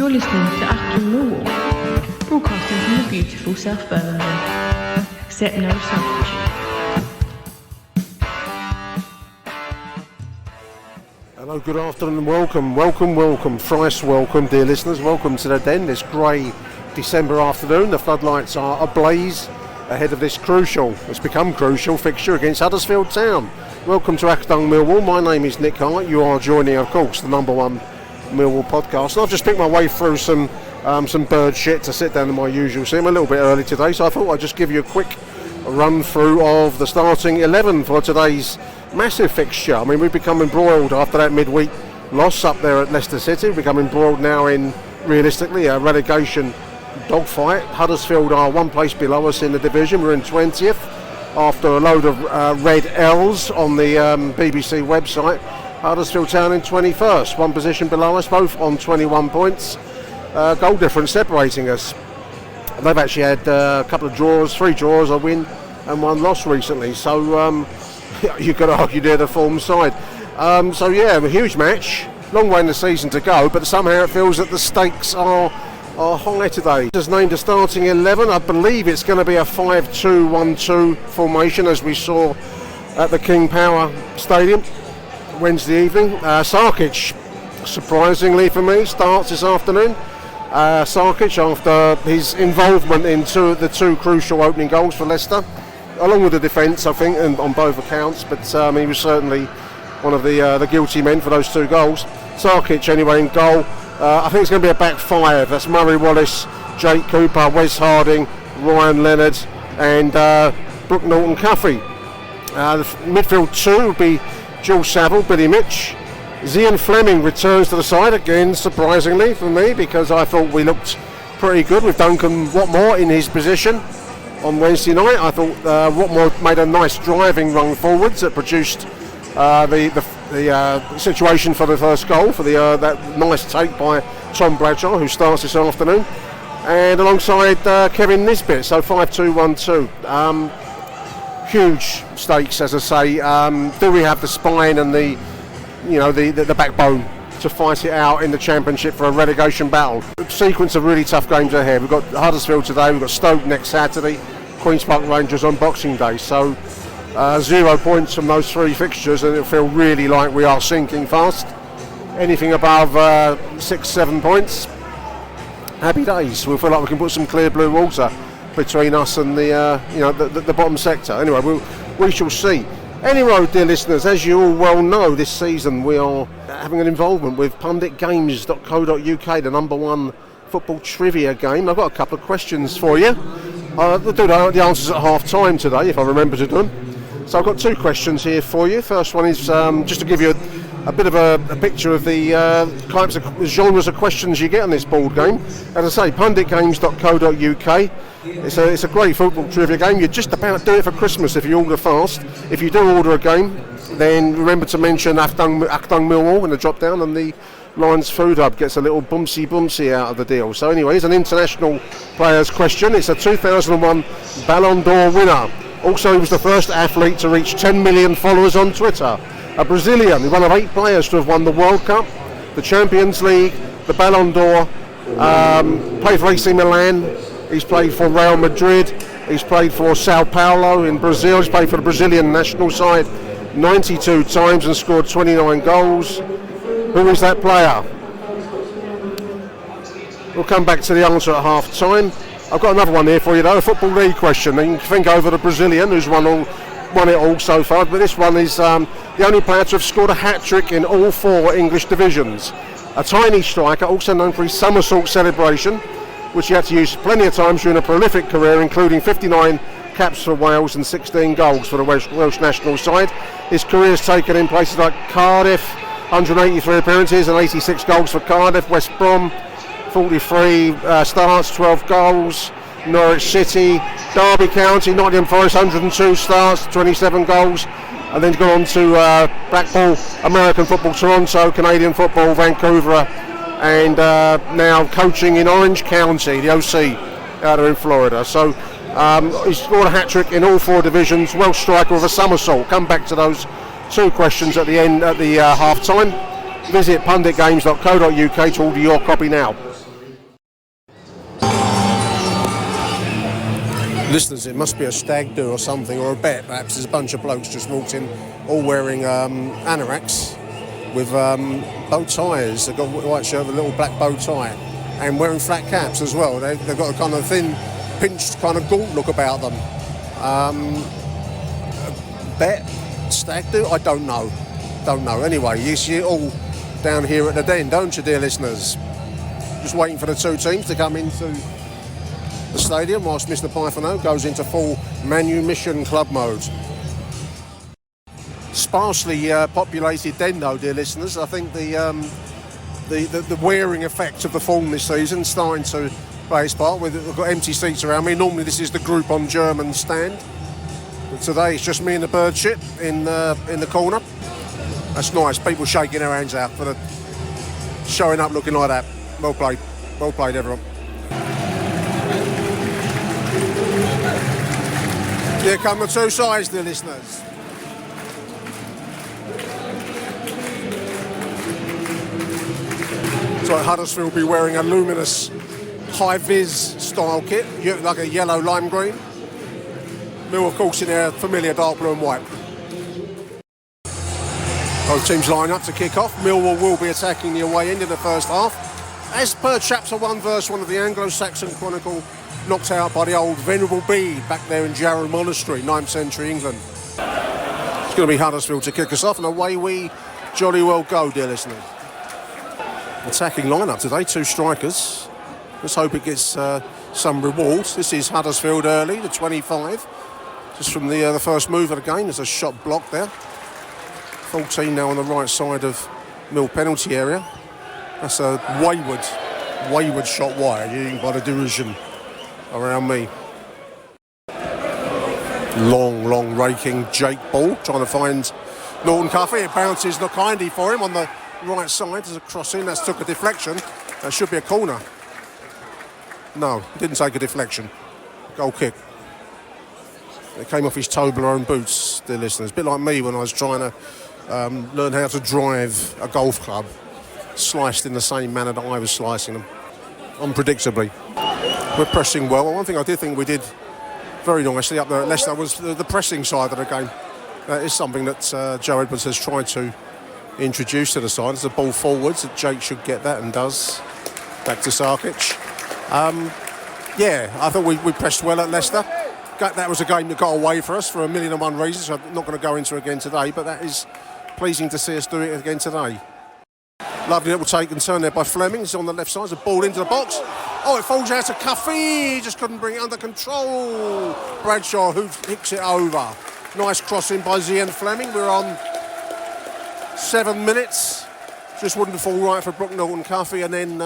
You're listening to Achtung Millwall, broadcasting from the beautiful South Birmingham. Accept no substitute. Hello, good afternoon, welcome, thrice welcome, dear listeners. Welcome to the den this grey December afternoon. The floodlights are ablaze ahead of this it's become crucial fixture against Huddersfield Town. Welcome to Achtung Millwall. My name is Nick Hart. You are joining, of course, the number one Millwall podcast. And I've just picked my way through some bird shit to sit down in my usual seat. I'm a little bit early today, so I thought I'd just give you a quick run through of the starting 11 for today's massive fixture. I mean, we've become embroiled after that midweek loss up there at Leicester City. We've become embroiled now in, realistically, a relegation dogfight. Huddersfield are one place below us in the division. We're in 20th after a load of red L's on the BBC website. Huddersfield Town in 21st, one position below us, both on 21 points. Goal difference separating us. They've actually had a couple of draws, 3 draws, a win and 1 loss recently. So you could argue they're the form side. So yeah, a huge match, long way in the season to go, but somehow it feels that the stakes are high today. Just named a starting 11. I believe it's going to be a 5-2-1-2 formation, as we saw at the King Power Stadium Wednesday evening. Sarkic, surprisingly for me, starts this afternoon. Sarkic, after his involvement in the two crucial opening goals for Leicester, along with the defence, I think, and on both accounts, but he was certainly one of the guilty men for those 2 goals. Sarkic, anyway, in goal. I think it's going to be a back 5. That's Murray Wallace, Jake Cooper, Wes Harding, Ryan Leonard, and Brooke Norton-Cuffy. The midfield 2 will be Jules Saville, Billy Mitch. Zian Fleming returns to the side again, surprisingly for me, because I thought we looked pretty good with Duncan Watmore in his position on Wednesday night. I thought Watmore made a nice driving run forwards that produced the situation for the first goal, for that nice take by Tom Bradshaw, who starts this afternoon, and alongside Kevin Nisbet. So 5-2-1-2. Huge stakes, as I say. Do we have the spine and the backbone to fight it out in the Championship for a relegation battle? A sequence of really tough games ahead. We've got Huddersfield today, we've got Stoke next Saturday, Queen's Park Rangers on Boxing Day. So 0 points from those 3 fixtures, and it'll feel really like we are sinking fast. Anything above 6-7 points, happy days. We'll feel like we can put some clear blue water between us and the bottom sector. Anyway, we shall see. Anyway, dear listeners, as you all well know, this season we are having an involvement with punditgames.co.uk, the number one football trivia game. I've got a couple of questions for you. I'll do the answers at half time today, if I remember to do them. So I've got 2 questions here for you. First one is just to give you a bit of a picture of the types of genres of questions you get on this board game. As I say, punditgames.co.uk. It's a great football trivia game. You just about do it for Christmas if you order fast. If you do order a game, then remember to mention Achtung Millwall in the drop down, and the Lions Food Hub gets a little bumsy out of the deal. So anyway, it's an international players question. It's a 2001 Ballon d'Or winner. Also, he was the first athlete to reach 10 million followers on Twitter. A Brazilian, he's one of 8 players to have won the World Cup, the Champions League, the Ballon d'Or, played for AC Milan, he's played for Real Madrid, he's played for Sao Paulo in Brazil, he's played for the Brazilian national side 92 times and scored 29 goals. Who is that player? We'll come back to the answer at half time. I've got another one here for you though, a Football League question. You can think over the Brazilian who's won it all so far, but this one is the only player to have scored a hat-trick in all 4 English divisions. A tiny striker, also known for his somersault celebration, which he had to use plenty of times during a prolific career, including 59 caps for Wales and 16 goals for the Welsh national side. His career has taken in places like Cardiff, 183 appearances and 86 goals for Cardiff, West Brom, 43 starts, 12 goals, Norwich City, Derby County, Nottingham Forest, 102 starts, 27 goals, and then gone on to Blackpool, American football, Toronto, Canadian football, Vancouver, and now coaching in Orange County, the OC, out there in Florida. So he's scored a hat-trick in all 4 divisions, Welsh striker with a somersault. Come back to those 2 questions at the end, at the half-time. Visit punditgames.co.uk to order your copy now. Listeners, it must be a stag do or something, or a bet. Perhaps there's a bunch of blokes just walked in, all wearing anoraks with bow ties. They've got a white shirt with a little black bow tie, and wearing flat caps as well. They've got a kind of thin, pinched, kind of gaunt look about them. Bet, stag do? I don't know. Anyway, you see it all down here at the Den, don't you, dear listeners? Just waiting for the two teams to come into the stadium whilst Mr. Python goes into full manumission club mode. Sparsely populated Den, though, dear listeners. I think the wearing effect of the form this season starting to play its part. We've got empty seats around me. Normally this is the group on German stand, but today it's just me and the bird shit in the corner. That's nice. People shaking their hands out for the showing up looking like that. Well played, everyone. Here come the two sides, dear listeners. So Huddersfield will be wearing a luminous high-vis style kit, like a yellow lime green. Mill, of course, in their familiar dark blue and white. Both teams line up to kick off. Millwall will be attacking the away end in the first half. As per chapter 1 verse 1 of the Anglo-Saxon Chronicle, knocked out by the old Venerable Bede back there in Jarrow Monastery, 9th century England. It's going to be Huddersfield to kick us off, and away we jolly well go, dear listeners. Attacking lineup today, 2 strikers. Let's hope it gets some rewards. This is Huddersfield early, the 25. Just from the first move of the game, there's a shot block there. 14 now on the right side of Mill penalty area. That's a wayward shot wide, by the derision around me. Long raking Jake ball, trying to find Norton Cuffy. It bounces not kindly for him on the right side. There's a cross in, that's took a deflection. That should be a corner. No, didn't take a deflection. Goal kick. It came off his toe below own boots, dear listeners. A bit like me when I was trying to learn how to drive a golf club. Sliced in the same manner that I was slicing them, unpredictably. We're pressing well. One thing I did think we did very nicely up there at Leicester was the pressing side of the game. That is something that Joe Edwards has tried to introduce to the side. As the ball forwards, that Jake should get that and does. Back to Sarkic. I thought we pressed well at Leicester. That was a game that got away for us for 1,000,001 reasons. I'm not going to go into it again today, but that is pleasing to see us do it again today. Lovely little take and turn there by Fleming. It's on the left side. It's a ball into the box. Oh, it falls out to Cuffy. He just couldn't bring it under control. Bradshaw, who hits it over. Nice crossing by Zian Fleming. We're on 7 minutes. Just wouldn't fall right for Brooke Norton Cuffy. And then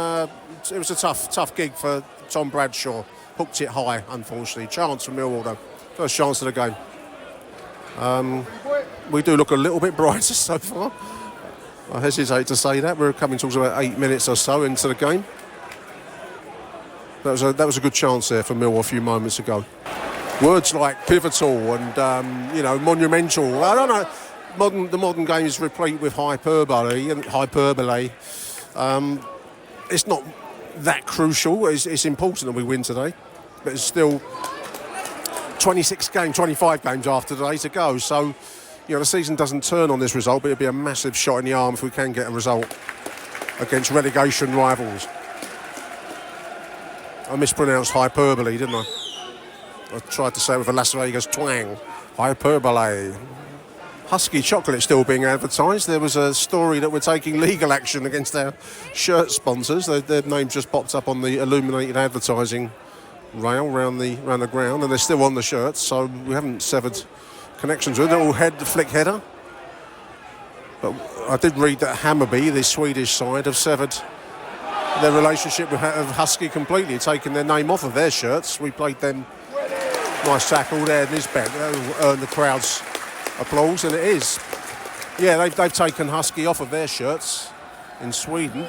it was a tough gig for Tom Bradshaw. Hooked it high, unfortunately. Chance from Millwall, though. First chance of the game. We do look a little bit brighter so far. I hesitate to say that. We're coming towards about 8 minutes or so into the game. That was a good chance there for Millwall a few moments ago. Words like pivotal and monumental. I don't know. The modern game is replete with hyperbole. It's not that crucial. It's important that we win today, but it's still 25 games after today to go. So. The season doesn't turn on this result, but it'd be a massive shot in the arm if we can get a result against relegation rivals. I mispronounced hyperbole, didn't I? I tried to say it with a Las Vegas twang. Hyperbole. Husky chocolate still being advertised. There was a story that we're taking legal action against our shirt sponsors. Their name just popped up on the illuminated advertising rail around the ground, and they're still on the shirts, so we haven't severed connections with it. They're all flick header. But I did read that Hammarby, the Swedish side, have severed their relationship with Husky completely, taking their name off of their shirts. We played them. Nice tackle there, Nisbet. That'll earn the crowd's applause, and it is. Yeah, they've taken Husky off of their shirts in Sweden.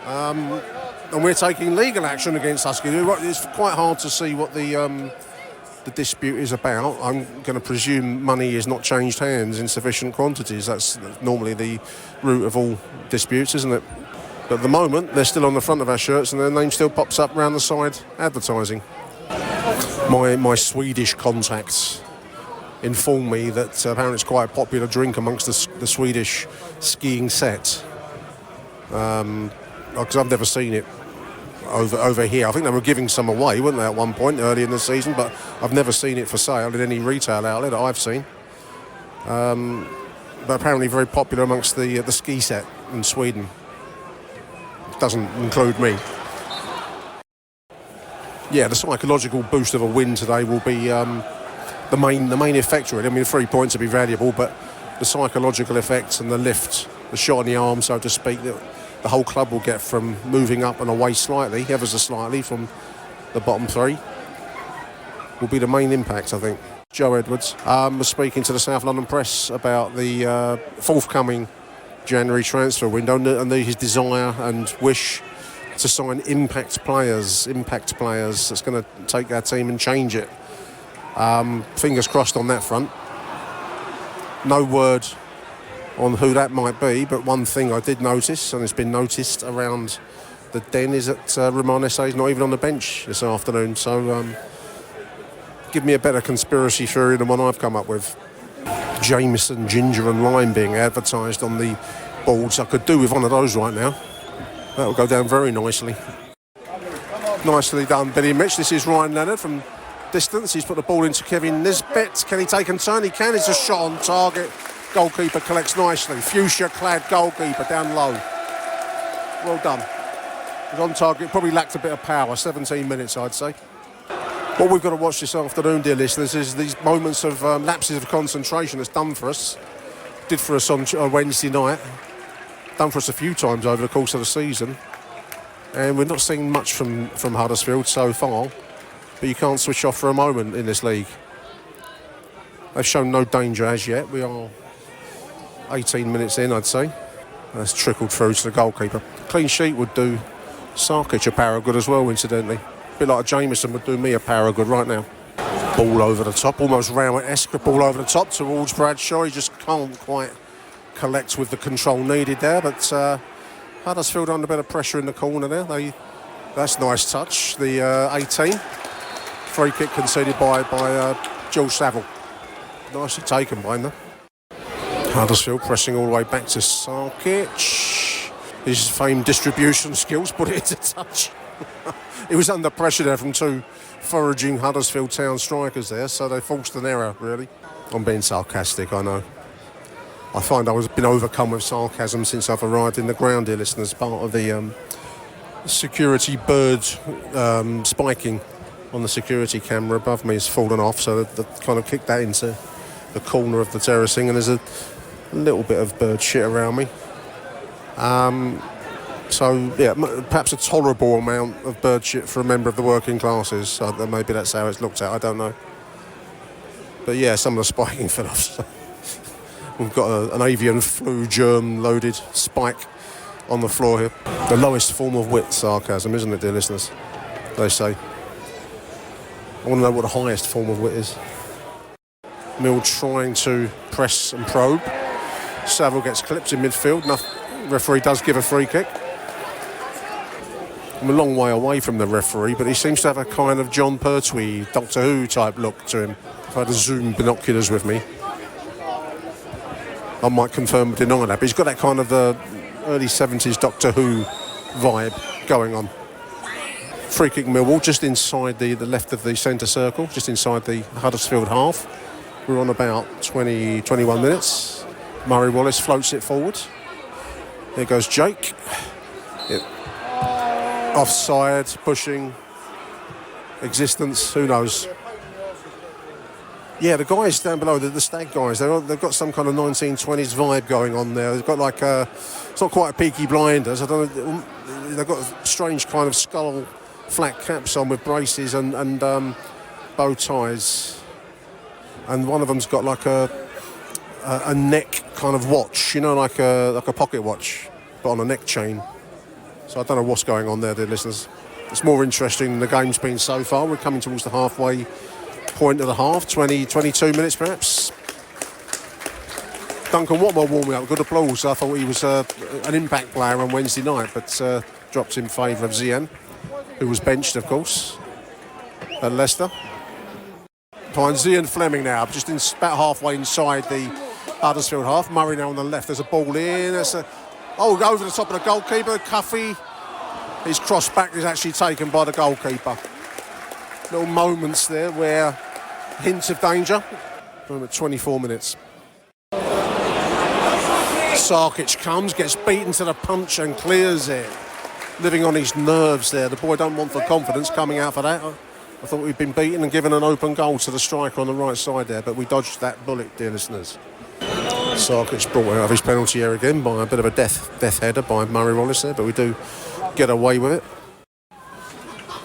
And we're taking legal action against Husky. It's quite hard to see what the dispute is about. I'm going to presume money has not changed hands in sufficient quantities. That's normally the root of all disputes, isn't it? But at the moment, they're still on the front of our shirts and their name still pops up around the side advertising. My Swedish contacts informed me that apparently it's quite a popular drink amongst the Swedish skiing set. Because I've never seen it over here. I think they were giving some away, weren't they, at one point early in the season, but I've never seen it for sale in any retail outlet that I've seen. But apparently very popular amongst the ski set in Sweden. Doesn't include me. Yeah, the psychological boost of a win today will be the main effect really. I mean, 3 points would be valuable, but the psychological effects and the lift, the shot in the arm, so to speak, that the whole club will get from moving up and away slightly, ever so slightly, from the bottom three, will be the main impact, I think. Joe Edwards was speaking to the South London Press about the forthcoming January transfer window and his desire and wish to sign impact players that's going to take our team and change it. Fingers crossed on that front. No word on who that might be, but one thing I did notice, and it's been noticed around the Den, is that Romain Essay's not even on the bench this afternoon, so give me a better conspiracy theory than one I've come up with. Jameson, ginger and lime being advertised on the boards. I could do with one of those right now. That will go down very nicely. Nicely done, Billy Mitch. This is Ryan Leonard from distance. He's put the ball into Kevin Nisbet. Can he take and turn? He can. It's a shot on target. Goalkeeper collects nicely. Fuchsia-clad goalkeeper down low. Well done. He's on target. Probably lacked a bit of power. 17 minutes, I'd say. What we've got to watch this afternoon, dear listeners, is these moments of lapses of concentration that's done for us. Did for us on Wednesday night. Done for us a few times over the course of the season. And we're not seeing much from Huddersfield so far. But you can't switch off for a moment in this league. They've shown no danger as yet. We are 18 minutes in, I'd say. That's trickled through to the goalkeeper. Clean sheet would do Sarkic a power of good as well, incidentally. A bit like Jameson would do me a power of good right now. Ball over the top, almost Rowett-esque, ball over the top towards Bradshaw. He just can't quite collect with the control needed there, but Huddersfield under a bit of pressure in the corner there. That's a nice touch. The 18. Free kick conceded by George Saville. Nicely taken by him there. Huddersfield pressing all the way back to Sarkic. His famed distribution skills put it into touch. He was under pressure there from two foraging Huddersfield Town strikers there, so they forced an error, really. I'm being sarcastic, I know. I find I've been overcome with sarcasm since I've arrived in the ground, dear listeners. Part of the security bird spiking on the security camera above me has fallen off, so they've kind of kicked that into the corner of the terracing, and there's a little bit of bird shit around me. So, yeah, perhaps a tolerable amount of bird shit for a member of the working classes. So maybe that's how it's looked at, I don't know. But yeah, some of the spiking fell off. So we've got an avian flu germ-loaded spike on the floor here. The lowest form of wit, sarcasm, isn't it, dear listeners? They say. I want to know what the highest form of wit is. Mill trying to press and probe. Saville gets clipped in midfield. Referee does give a free kick. I'm a long way away from the referee, but he seems to have a kind of John Pertwee, Doctor Who type look to him. If I had a zoom binoculars with me, I might confirm or deny that, but he's got that kind of early 70s Doctor Who vibe going on. Free kick Millwall, just inside the left of the centre circle, just inside the Huddersfield half. We're on about 21 minutes. Murray Wallace floats it forward. There goes Jake. Offside, pushing, existence, who knows. Yeah, the guys down below, the Stag guys, they've got some kind of 1920s vibe going on there. They've got like it's not quite a Peaky Blinders. I don't know. They've got a strange kind of skull flat caps on with braces and bow ties. And one of them's got like a neck kind of watch, you know, like a pocket watch, but on a neck chain. So I don't know what's going on there, dear listeners. It's more interesting than the game's been so far. We're coming towards the halfway point of the half, 22 minutes perhaps. Duncan Watmore warming up, good applause. I thought he was an impact player on Wednesday night, but dropped in favour of Zian, who was benched, of course, at Leicester. behind. Zian Fleming now, just about halfway inside the Huddersfield half. Murray now on the left. There's a ball in. Over the top of the goalkeeper. Cuffy. His cross back is actually taken by the goalkeeper. Little moments there where hints of danger. At 24 minutes. Sarkic comes, gets beaten to the punch and clears it. Living on his nerves there. The boy don't want for confidence coming out for that. I thought we'd been beaten and given an open goal to the striker on the right side there, but we dodged that bullet, dear listeners. Sarkic brought out of his penalty area again by a bit of a death header by Murray Wallace there, but we do get away with it.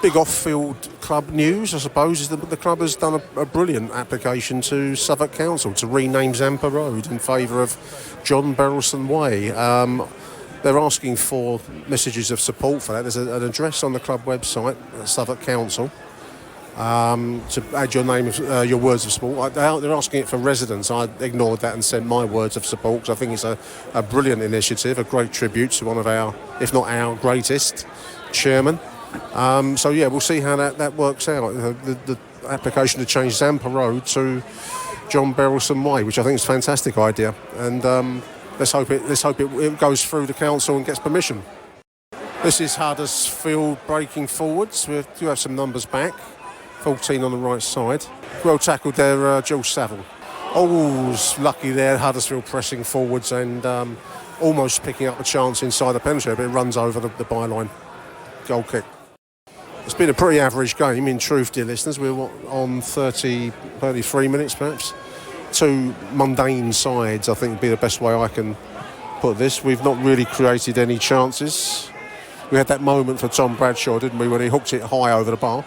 Big off-field club news, I suppose, is that the club has done a brilliant application to Southwark Council to rename Zampa Road in favour of John Berylson Way. They're asking for messages of support for that. There's an address on the club website at Southwark Council to add your name, your words of support. They're asking it for residents. I ignored that and sent my words of support because I think it's a brilliant initiative, a great tribute to one of our, if not our greatest, chairman. We'll see how that works out. The application to change Zampa Road to John Berylson Way, which I think is a fantastic idea, and let's hope it goes through the council and gets permission. This is Huddersfield breaking forwards. We do have some numbers back. 14 on the right side. Well tackled there, Jill Saville. Lucky there, Huddersfield pressing forwards and almost picking up a chance inside the penalty, but it runs over the byline. Goal kick. It's been a pretty average game, in truth, dear listeners. We're on 33 minutes, perhaps. Two mundane sides, I think, would be the best way I can put this. We've not really created any chances. We had that moment for Tom Bradshaw, didn't we, when he hooked it high over the bar.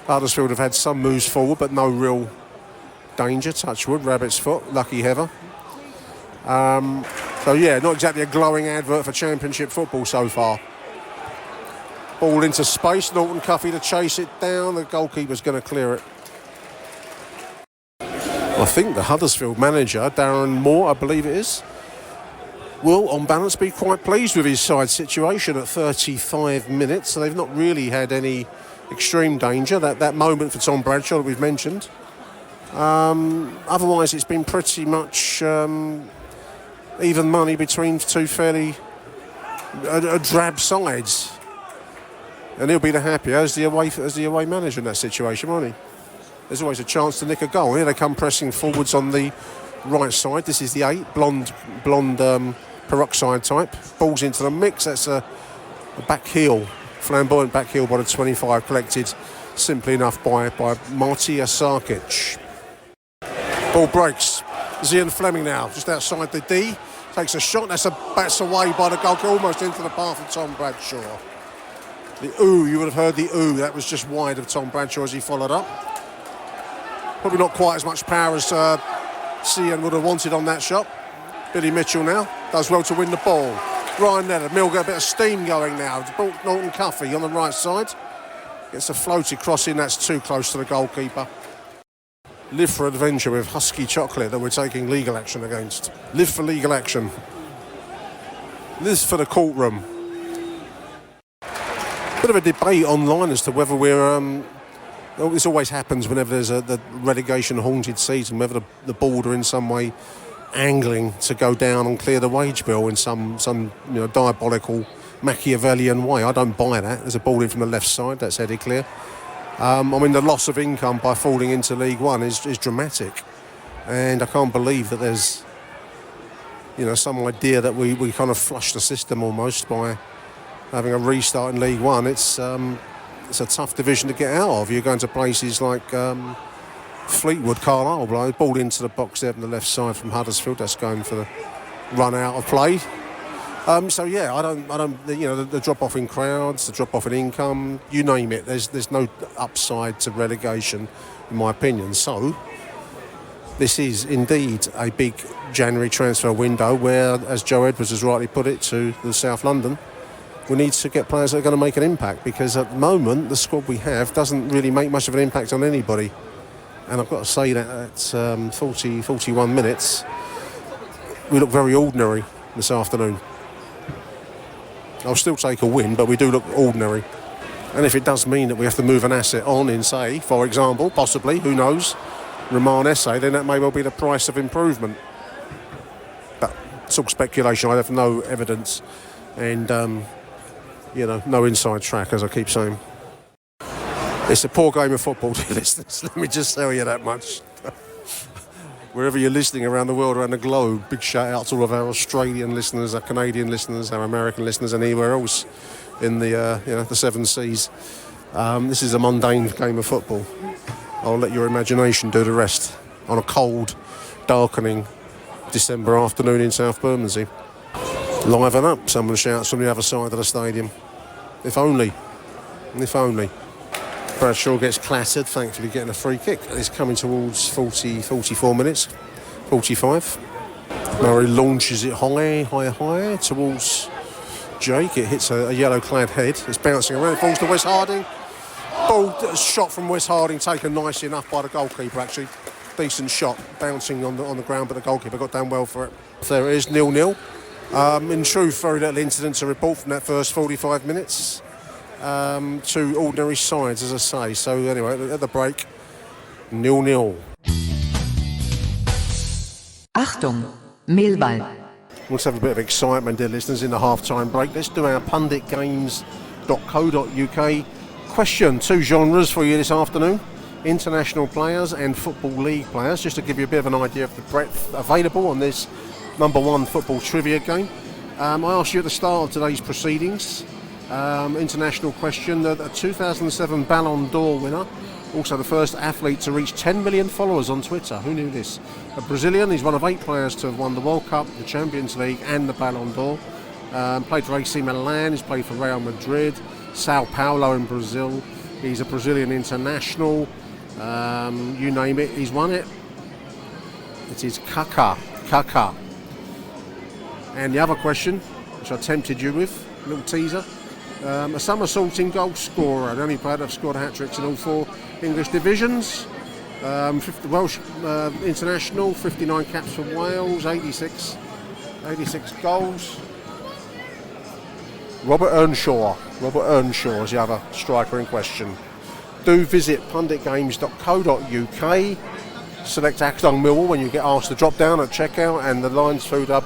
Huddersfield have had some moves forward, but no real danger. Touchwood, rabbit's foot, lucky heather. Not exactly a glowing advert for Championship football so far. Ball into space, Norton Cuffy to chase it down. The goalkeeper's going to clear it. I think the Huddersfield manager, Darren Moore, I believe it is, will, on balance, be quite pleased with his side situation at 35 minutes. So they've not really had any extreme danger. That moment for Tom Bradshaw that we've mentioned. Otherwise, it's been pretty much even money between two fairly drab sides. And he'll be the happier as the away manager in that situation, won't he? There's always a chance to nick a goal. Here they come pressing forwards on the right side. This is the 8, blonde peroxide type. Balls into the mix. That's a back heel, flamboyant back heel by the 25, collected simply enough by Martia Sarkic. Ball breaks. Zian Fleming now, just outside the D. Takes a shot. That's away by the goalkeeper, almost into the path of Tom Bradshaw. The you would have heard the that was just wide of Tom Bradshaw as he followed up. Probably not quite as much power as Cian would have wanted on that shot. Billy Mitchell now does well to win the ball. Ryan Leonard, Mill got a bit of steam going now. Norton Cuffy on the right side. Gets a floated cross in, that's too close to the goalkeeper. Live for adventure with Husky Chocolate that we're taking legal action against. Live for legal action. Live for the courtroom. Bit of a debate online as to whether we're... this always happens whenever there's the relegation-haunted season, whether the board are in some way angling to go down and clear the wage bill in some diabolical Machiavellian way. I don't buy that. There's a ball in from the left side, that's headed clear. The loss of income by falling into League One is dramatic. And I can't believe that there's some idea that we kind of flush the system almost by having a restart in League One. It's a tough division to get out of. You're going to places like Fleetwood, Carlisle, ball into the box there from the left side from Huddersfield. That's going for the run out of play. I don't. The drop off in crowds, the drop off in income, you name it. There's no upside to relegation, in my opinion. So this is indeed a big January transfer window where, as Joe Edwards has rightly put it to the South London, we need to get players that are going to make an impact, because at the moment the squad we have doesn't really make much of an impact on anybody. And I've got to say that at 41 minutes we look very ordinary this afternoon. I'll still take a win, but we do look ordinary. And if it does mean that we have to move an asset on in, say, for example, possibly, who knows, Romanese, then that may well be the price of improvement. But it's all speculation. I have no evidence, and no inside track, as I keep saying. It's a poor game of football, dear listeners. Let me just tell you that much. Wherever you're listening around the world, around the globe, big shout out to all of our Australian listeners, our Canadian listeners, our American listeners, and anywhere else in the seven seas. This is a mundane game of football. I'll let your imagination do the rest on a cold, darkening December afternoon in South Bermondsey. Liven up, some of the shouts from the other side of the stadium. If only. Bradshaw gets clattered, thankfully getting a free kick. It's coming towards 44 minutes, 45. Murray launches it high towards Jake. It hits a yellow-clad head. It's bouncing around, it falls to Wes Harding. Ball shot from Wes Harding, taken nicely enough by the goalkeeper, actually. Decent shot, bouncing on the ground, but the goalkeeper got down well for it. There it is, 0-0. In truth, very little incident to report from that first 45 minutes. Two ordinary sides, as I say. So anyway, at the break, 0-0. Achtung, Millwall. Let's have a bit of excitement, dear listeners, in the half-time break. Let's do our punditgames.co.uk question. Two genres for you this afternoon: international players and Football League players, just to give you a bit of an idea of the breadth available on this number one football trivia game. I asked you at the start of today's proceedings, international question, the 2007 Ballon d'Or winner, also the first athlete to reach 10 million followers on Twitter. Who knew this? A Brazilian. He's one of 8 players to have won the World Cup, the Champions League and the Ballon d'Or. Played for AC Milan, he's played for Real Madrid, Sao Paulo in Brazil. He's a Brazilian international. You name it, he's won it. It is Kaká. And the other question, which I tempted you with, a little teaser, a somersaulting goal scorer, the only player that have scored hat-tricks in all 4 English divisions. 50 Welsh international, 59 caps for Wales, 86 goals. Robert Earnshaw is the other striker in question. Do visit punditgames.co.uk, select Achtung Millwall when you get asked to drop down at checkout, and the Lions Food Hub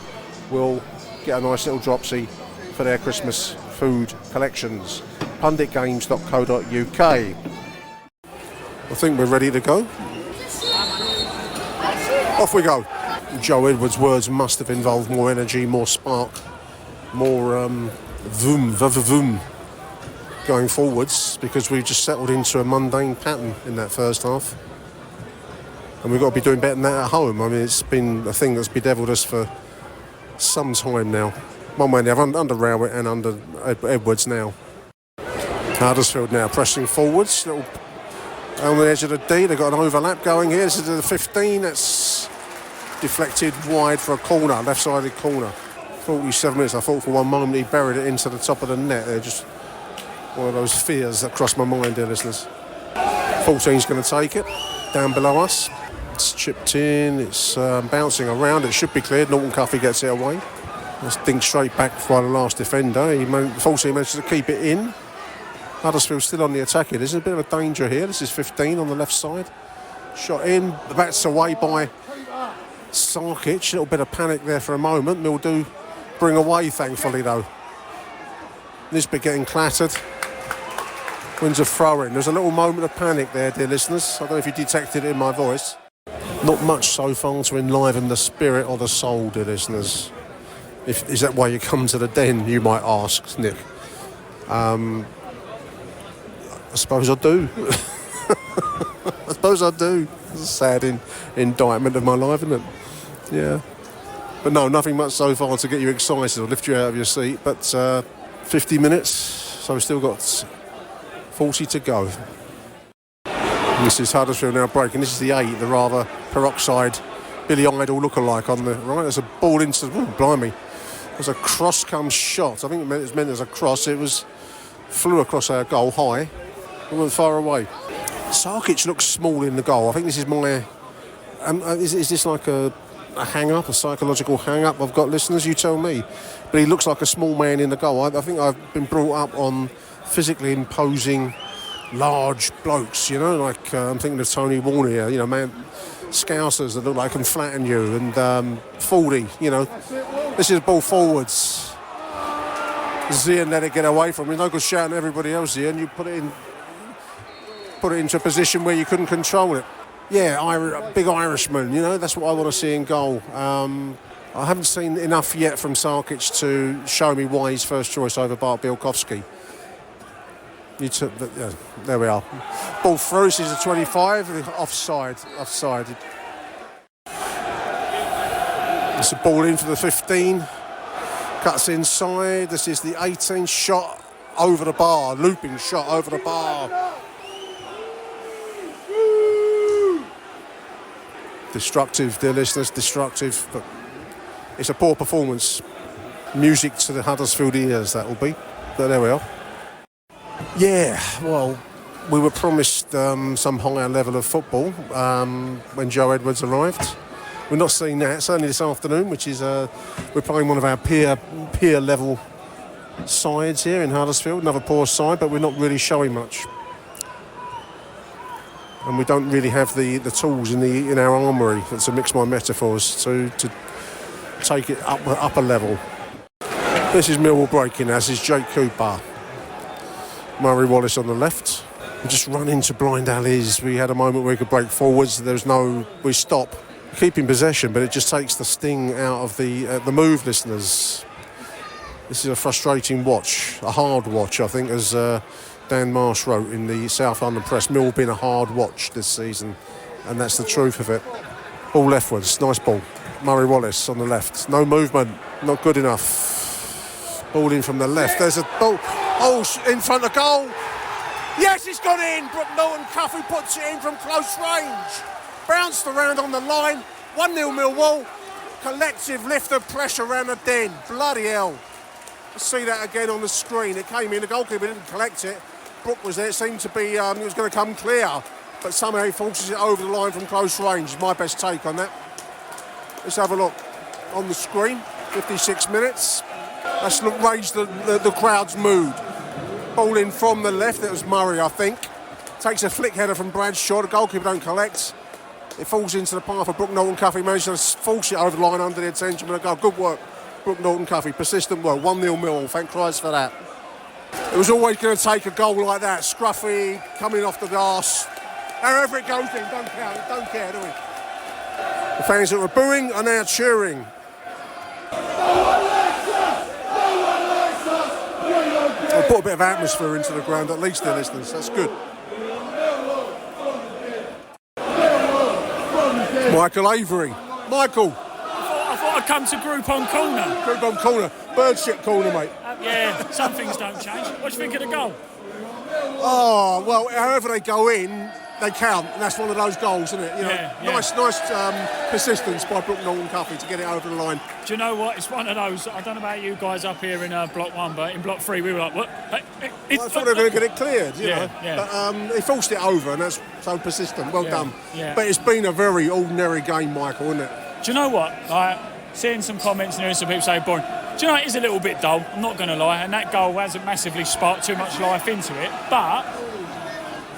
will get a nice little dropsy for their Christmas food collections. punditgames.co.uk. I think we're ready to go. Off we go. Joe Edwards' words must have involved more energy, more spark, more vroom going forwards, because we've just settled into a mundane pattern in that first half. And we've got to be doing better than that at home. I mean, it's been a thing that's bedevilled us for some time now. One way or the other, under Rowett and under Edwards now. Huddersfield now pressing forwards. Little on the edge of the D. They've got an overlap going here. This is the 15. That's deflected wide for a corner, left-sided corner. 47 minutes. I thought for one moment he buried it into the top of the net. They're just one of those fears that crossed my mind, dear listeners. 14's going to take it down below us. It's chipped in. It's bouncing around. It should be cleared. Norton Cuffy gets it away. Let's dink straight back by the last defender. 14 manages to keep it in. Huddersfield still on the attack here. There's a bit of a danger here. This is 15 on the left side. Shot in. The bat's away by Sarkic. A little bit of panic there for a moment. Mill do bring away, thankfully, though. Nisbet getting clattered. Wins a throw-in. There's a little moment of panic there, dear listeners. I don't know if you detected it in my voice. Not much so far to enliven the spirit or the soul, dear listeners. Is that why you come to the den, you might ask, Nick? I suppose I do. I suppose I do. It's a sad indictment of my life, isn't it? Yeah. But no, nothing much so far to get you excited or lift you out of your seat. But 50 minutes, so we've still got 40 to go. This is Huddersfield now breaking. This is the 8, the rather peroxide Billy Idol lookalike on the right. There's a ball into... Oh, blimey. There's a cross-come shot. I think it was meant as a cross. It flew across our goal high. It went far away. Sarkic looks small in the goal. I think this is my... is this like a hang-up, a psychological hang-up I've got, listeners? You tell me. But he looks like a small man in the goal. I think I've been brought up on physically imposing large blokes, you know, like I'm thinking of Tony Warner here, you know, Scousers that look like can flatten you, and Fordy, you know. This is ball forwards. Zian let it get away from him. No good shouting at everybody else here, and you put it into a position where you couldn't control it. Yeah, big Irishman, you know, that's what I want to see in goal. I haven't seen enough yet from Sarkic to show me why he's first choice over Bart Bielkowski. There we are. Ball through, this is a 25, offside. It's a ball in for the 15. Cuts inside, this is the 18, shot over the bar, looping shot over the bar. Destructive, dear listeners, destructive, but it's a poor performance. Music to the Huddersfield ears, that will be. But there we are. Yeah, well, we were promised some higher level of football when Joe Edwards arrived. We're not seeing that, certainly this afternoon, which is we're playing one of our peer level sides here in Huddersfield. Another poor side, but we're not really showing much. And we don't really have the tools in our armoury, to mix my metaphors, to take it up a level. This is Millwall breaking, as is Jake Cooper. Murray Wallace on the left. We just run into blind alleys. We had a moment where we could break forwards. We stop. Keeping possession, but it just takes the sting out of the move, listeners. This is a frustrating watch, a hard watch, I think, as Dan Marsh wrote in the South London Press. Millwall been a hard watch this season, and that's the truth of it. Ball leftwards, nice ball. Murray Wallace on the left. No movement, not good enough. Ball in from the left. There's a ball. Oh, in front of goal. Yes, it's gone in. Brooke Norton-Cuffy puts it in from close range. Bounced around on the line. 1-0 Millwall. Collective lift of pressure around the den. Bloody hell. Let's see that again on the screen. It came in. The goalkeeper didn't collect it. Brooke was there. It seemed to be it was going to come clear. But somehow he forces it over the line from close range. My best take on that. Let's have a look on the screen. 56 minutes. That's raised the crowd's mood. Ball in from the left. It was Murray, I think. Takes a flick header from Bradshaw. The goalkeeper don't collect. It falls into the path of Brooke Norton-Cuffy. Managed to force it over the line under the attention of the goal. Good work, Brooke Norton-Cuffy. Persistent work. 1-0 Millwall. Thank Christ for that. It was always going to take a goal like that. Scruffy, coming off the glass. However it goes in, don't count. Don't care, do we? The fans that were booing are now cheering. They put a bit of atmosphere into the ground, at least, their listeners. That's good. Michael Avery. Michael. I thought I'd come to Groupon Corner. Groupon Corner. Bird shit corner, mate. Yeah, some things don't change. What do you think of the goal? Oh, well, however they go in, they count, and that's one of those goals, isn't it? You know, Yeah. Nice persistence by Brooke Norton-Cuffy to get it over the line. Do you know what? It's one of those. I don't know about you guys up here in Block 1, but in Block 3 we were like, what? I thought they were going to get it cleared, you know. Yeah. But they forced it over, and that's so persistent. Well done. Yeah. But it's been a very ordinary game, Michael, isn't it? Do you know what? Seeing some comments and hearing some people say boring. Do you know, it is a little bit dull, I'm not going to lie, and that goal hasn't massively sparked too much life into it, but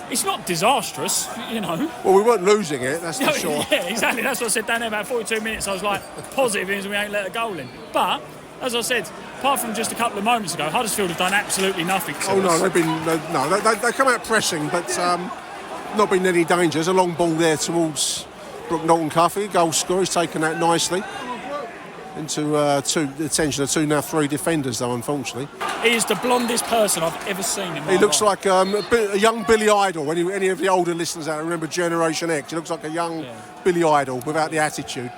it's not disastrous, you know. Well, we weren't losing it, that's for sure. Yeah, exactly. That's what I said down there about 42 minutes. I was like, positive means we ain't let a goal in. But, as I said, apart from just a couple of moments ago, Huddersfield have done absolutely nothing to us. No, they come out pressing, but not been any danger. There's a long ball there towards Brooke Norton-Cuffy, goal scorer. He's taken that nicely into the attention of now three defenders, though, unfortunately. He is the blondest person I've ever seen in my life. He looks like a young Billy Idol. Any of the older listeners out remember Generation X, he looks like a young Billy Idol without the attitude.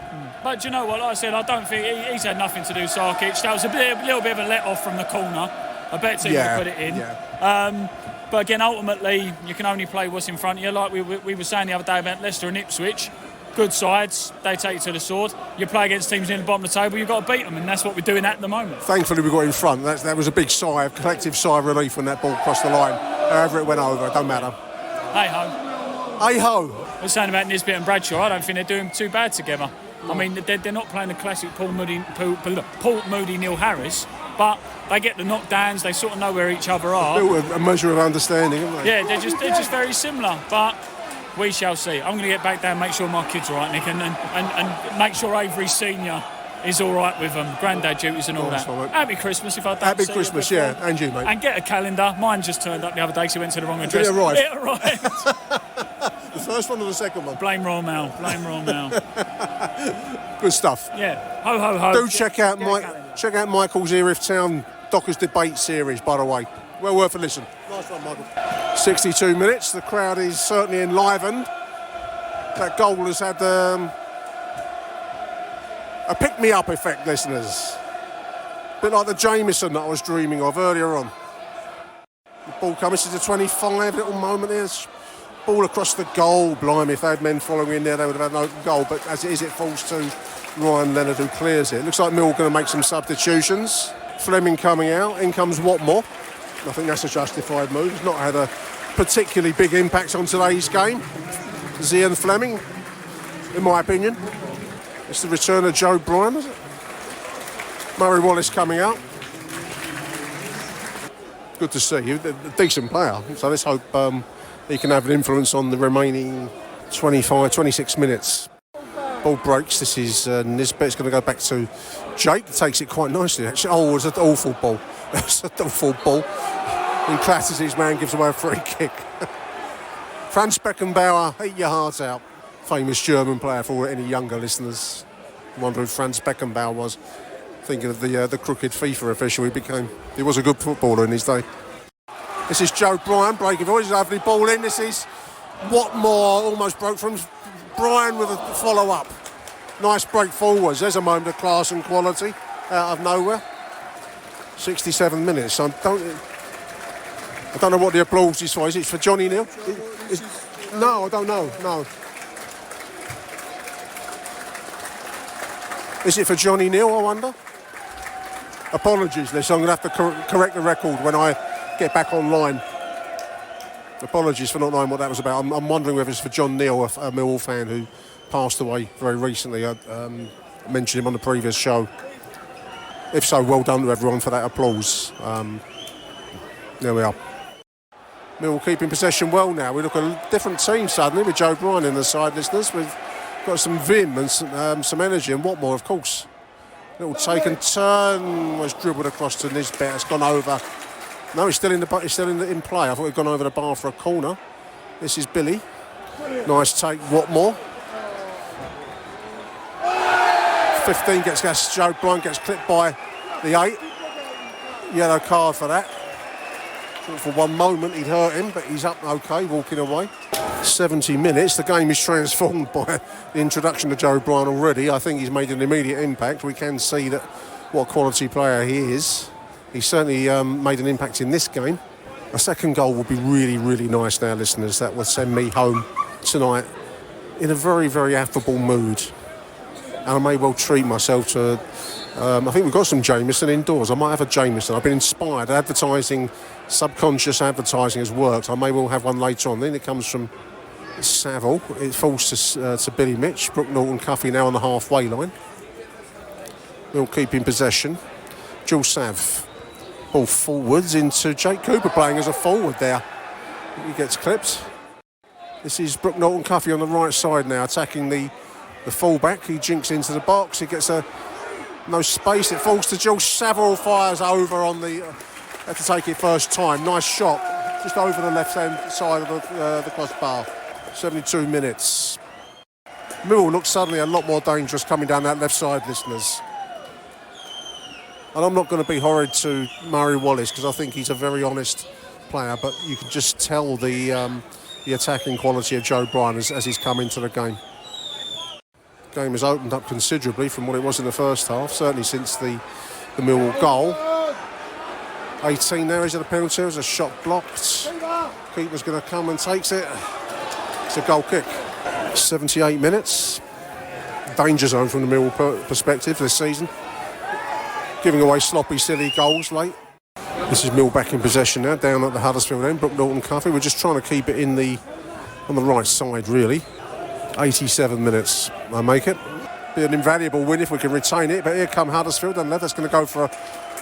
But do you know what? Like I said, I don't think he's had nothing to do, Sarkic. That was a little bit of a let-off from the corner. I bet he would have put it in. Yeah. But again, ultimately, you can only play what's in front of you. Like we were saying the other day about Leicester and Ipswich. Good sides, they take it to the sword. You play against teams in the bottom of the table, you've got to beat them, and that's what we're doing at the moment. Thankfully, we got in front. That was a big collective sigh of relief when that ball crossed the line. However it went over, it don't matter. Hey-ho. Hey-ho. We're saying about Nisbet and Bradshaw, I don't think they're doing too bad together. I mean, they're not playing the classic Paul Moody, Neil Harris. but they get the knockdowns. They sort of know where each other are. Built a measure of understanding, haven't they? Yeah, they're just very similar. But we shall see. I'm going to get back down, make sure my kids are right, Nick, and make sure Avery Senior is all right with granddad duties and all that. Right. Happy Christmas if I don't Happy see Christmas, you yeah, before. and you, mate. And get a calendar. Mine just turned up the other day, so he went to the wrong address. Did it arrive? It arrived. The first one or the second one? Blame Royal Mail. Good stuff. Yeah. Ho, ho, ho. Do check out Michael's Erith Town Dockers Debate series, by the way. Well worth a listen. Nice one, Michael. 62 minutes. The crowd is certainly enlivened. That goal has had a pick-me-up effect, listeners. A bit like the Jameson that I was dreaming of earlier on. The ball comes to the 25, little moment there. Ball across the goal. Blimey, if they had men following in there, they would have had an open goal. But as it is, it falls to Ryan Leonard, who clears it. Looks like Mill going to make some substitutions. Fleming coming out. In comes Watmore. I think that's a justified move. He's not had a particularly big impact on today's game. Zian Fleming, in my opinion. It's the return of Joe Bryan, is it? Murray Wallace coming out. Good to see you. A decent player. So let's hope he can have an influence on the remaining 26 minutes. Ball breaks. This is Nisbet. It's going to go back to Jake. Takes it quite nicely, actually. Oh, it was an awful ball. It's an awful ball. And classes his man, gives away a free kick. Franz Beckenbauer, eat your heart out. Famous German player for any younger listeners. I wonder who Franz Beckenbauer was. Thinking of the crooked FIFA official he became. He was a good footballer in his day. This is Joe Bryan breaking forward. He's a lovely ball in. This is Watmore, almost broke from Bryan with a follow-up. Nice break forwards. There's a moment of class and quality out of nowhere. 67 minutes. I don't know what the applause is for. Is it for Johnny Neal? No, I don't know. No. Is it for Johnny Neal, I wonder? Apologies, Liz. I'm going to have to correct the record when I get back online. Apologies for not knowing what that was about. I'm wondering whether it's for John Neal, a Millwall fan who passed away very recently. I mentioned him on the previous show. If so, well done to everyone for that applause. There we are. Millwall keeping possession well now. We look a different team suddenly with Joe Bryan in the side, listeners. We've got some vim and some energy, and Watmore, of course. Little take and turn was dribbled across to Nisbet. It's gone over. No, it's still in play. I thought he'd gone over the bar for a corner. This is Billy. Nice take, Watmore. 15 gets gas. Joe Bryan gets clipped by the 8. Yellow card for that. For one moment he'd hurt him, but he's up okay, walking away. 70 minutes. The game is transformed by the introduction of Joe Bryan already. I think he's made an immediate impact. We can see that what a quality player he is. He's certainly made an impact in this game. A second goal would be really, really nice now, listeners. That would send me home tonight in a very, very affable mood. And I may well treat myself to... I think we've got some Jameson indoors. I might have a Jameson. I've been inspired. Advertising, subconscious advertising has worked. I may well have one later on. Then it comes from Saville. It falls to Billy Mitch. Brooke Norton-Cuffy now on the halfway line. We'll keep in possession. Jules Sav. Ball forwards into Jake Cooper playing as a forward there. He gets clipped. This is Brooke Norton-Cuffy on the right side now, attacking the fullback. He jinks into the box. He gets no space. It falls to Jules. Saville fires over on the... had to take it first time. Nice shot. Just over the left-hand side of the crossbar. 72 minutes. Millwall looks suddenly a lot more dangerous coming down that left side, listeners. And I'm not going to be horrid to Murray Wallace because I think he's a very honest player, but you can just tell the attacking quality of Joe Bryan as he's come into the game. Game has opened up considerably from what it was in the first half, certainly since the Millwall goal. 18 now, is it a penalty? There's a shot blocked. Keeper's going to come and takes it. It's a goal kick. 78 minutes. Danger zone from the Millwall perspective this season. Giving away sloppy, silly goals late. This is Mill back in possession now, down at the Huddersfield end. Brooke Norton-Cuffy. We're just trying to keep it on the right side, really. 87 minutes, I make it. Be an invaluable win if we can retain it, but here come Huddersfield, and that's going to go for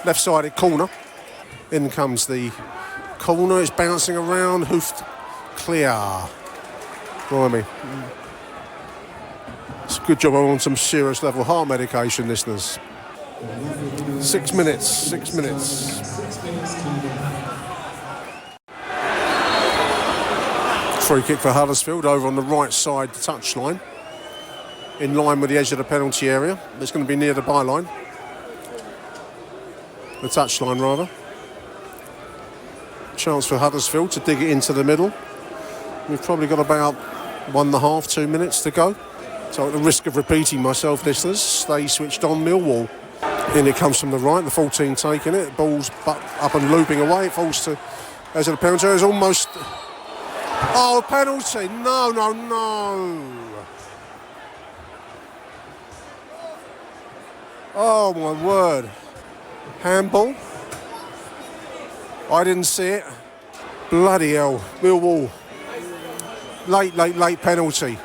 left-sided corner. In comes the corner, it's bouncing around, hoofed clear. Blimey. It's a good job I'm on some serious level heart medication, listeners. 6 minutes. Free kick for Huddersfield over on the right side touchline, in line with the edge of the penalty area. It's going to be near the byline. The touchline, rather. Chance for Huddersfield to dig it into the middle. We've probably got about 1.5, 2 minutes to go. So at the risk of repeating myself, listeners, stay switched on, Millwall. In it comes from the right, the 14 taking it. Ball's up and looping away. It falls to edge of the penalty area. It's almost... Oh, penalty! No. Oh, my word. Handball. I didn't see it. Bloody hell. Millwall. Late penalty.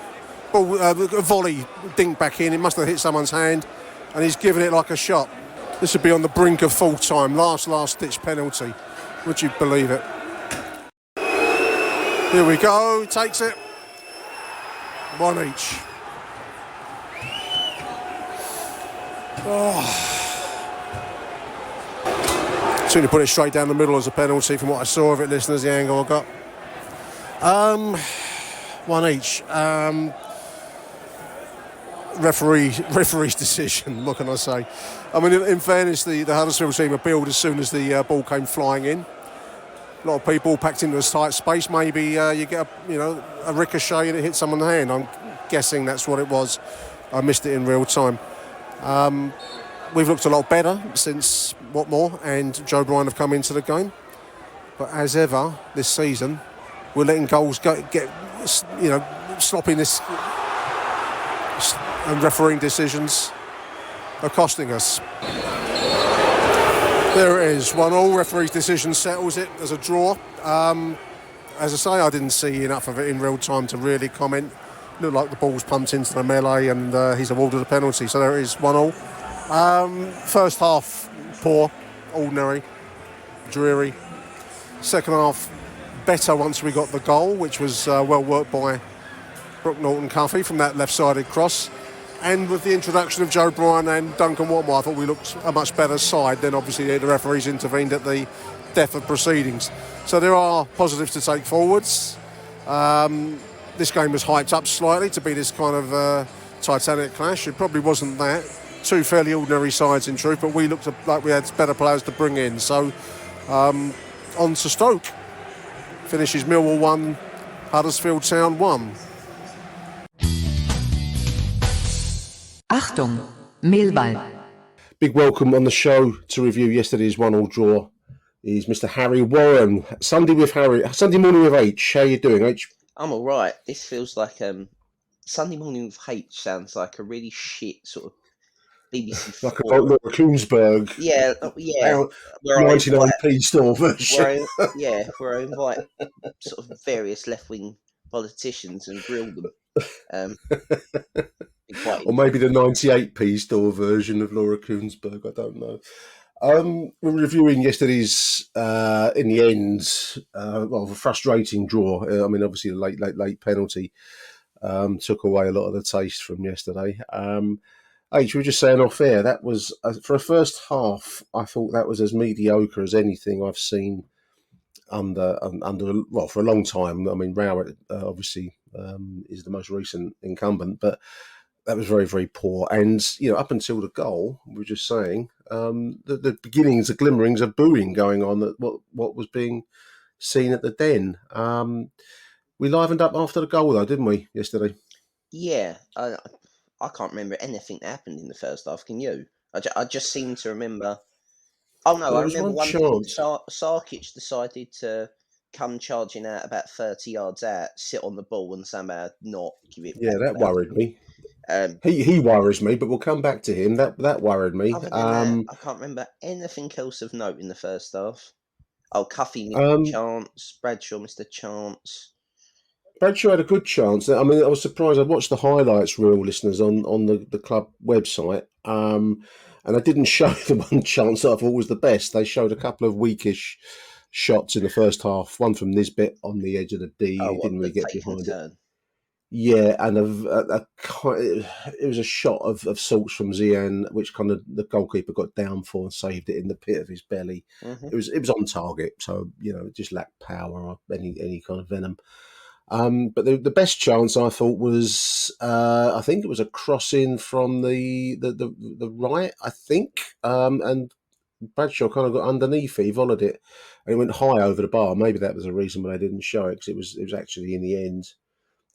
Ball, volley dinked back in. It must have hit someone's hand, and he's given it like a shot. This would be on the brink of full time. Last-ditch penalty. Would you believe it? Here we go. Takes it. One each. Soon to put it straight down the middle as a penalty from what I saw of it, listeners, the angle I got. One each. Referee's decision, what can I say? I mean, in fairness, the Huddersfield team appealed as soon as the ball came flying in. A lot of people packed into a tight space. Maybe you get a ricochet and it hits someone in the hand. I'm guessing that's what it was. I missed it in real time. We've looked a lot better since Watmore and Joe Bryan have come into the game. But as ever this season, we're letting goals get sloppiness and refereeing decisions are costing us. There it is, 1-1. Referee's decision settles it as a draw. As I say, I didn't see enough of it in real time to really comment. Looked like the ball's pumped into the melee and he's awarded a penalty. So there it is, 1-1. First half, poor, ordinary, dreary. Second half, better once we got the goal, which was well worked by Brooke Norton-Cuffy from that left-sided cross. And with the introduction of Joe Bryan and Duncan Watmore, I thought we looked a much better side. Then obviously the referees intervened at the death of proceedings. So there are positives to take forwards. This game was hyped up slightly to be this kind of titanic clash. It probably wasn't that. Two fairly ordinary sides in truth, but we looked like we had better players to bring in. So on to Stoke. Finishes Millwall 1, Huddersfield Town 1. Achtung, Millwall. Big welcome on the show to review yesterday's 1-1 draw is Mr. Harry Warren. Sunday morning with H. How you doing, H? I'm all right. This feels like Sunday morning with H sounds like a really shit sort of BBC. Like a Laura Koonsberg. Yeah. 99p store version. Where I invite sort of various left-wing politicians and grill them. Or maybe the 98p store version of Laura Koonsberg, I don't know. We're reviewing yesterday's, in the end, a frustrating draw. I mean, obviously, the late penalty took away a lot of the taste from yesterday. H, we were just saying off air, that was, for a first half, I thought that was as mediocre as anything I've seen under for a long time. I mean, Rowett obviously is the most recent incumbent, but that was very, very poor. And, up until the goal, we were just saying, the beginnings, the glimmerings of booing going on at what was being seen at the Den. We livened up after the goal, though, didn't we, yesterday? Yeah, I can't remember anything that happened in the first half. Can you? I just seem to remember... Oh, no, I remember one thing. Sarkic decided to come charging out about 30 yards out, sit on the ball and somehow not give it back. Yeah, that worried me. He worries me, but we'll come back to him. That worried me. Other than that, I can't remember anything else of note in the first half. Oh, Cuffy missed a chance. Bradshaw missed a chance. Bradshaw had a good chance. I mean, I was surprised. I watched the highlights reel, listeners, on the club website. and they didn't show the one chance that I thought was the best. They showed a couple of weakish shots in the first half. One from Nisbet on the edge of the D. Oh, He what didn't the really get fake and behind it. turn? Yeah, and it was a shot of sorts from Zian, which kind of the goalkeeper got down for and saved it in the pit of his belly. Mm-hmm. It was on target, so it just lacked power or any kind of venom. But the best chance I thought was I think it was a crossing from the right, I think, and Bradshaw kind of got underneath it. He volleyed it, and it went high over the bar. Maybe that was the reason why they didn't show it, because it was actually in the end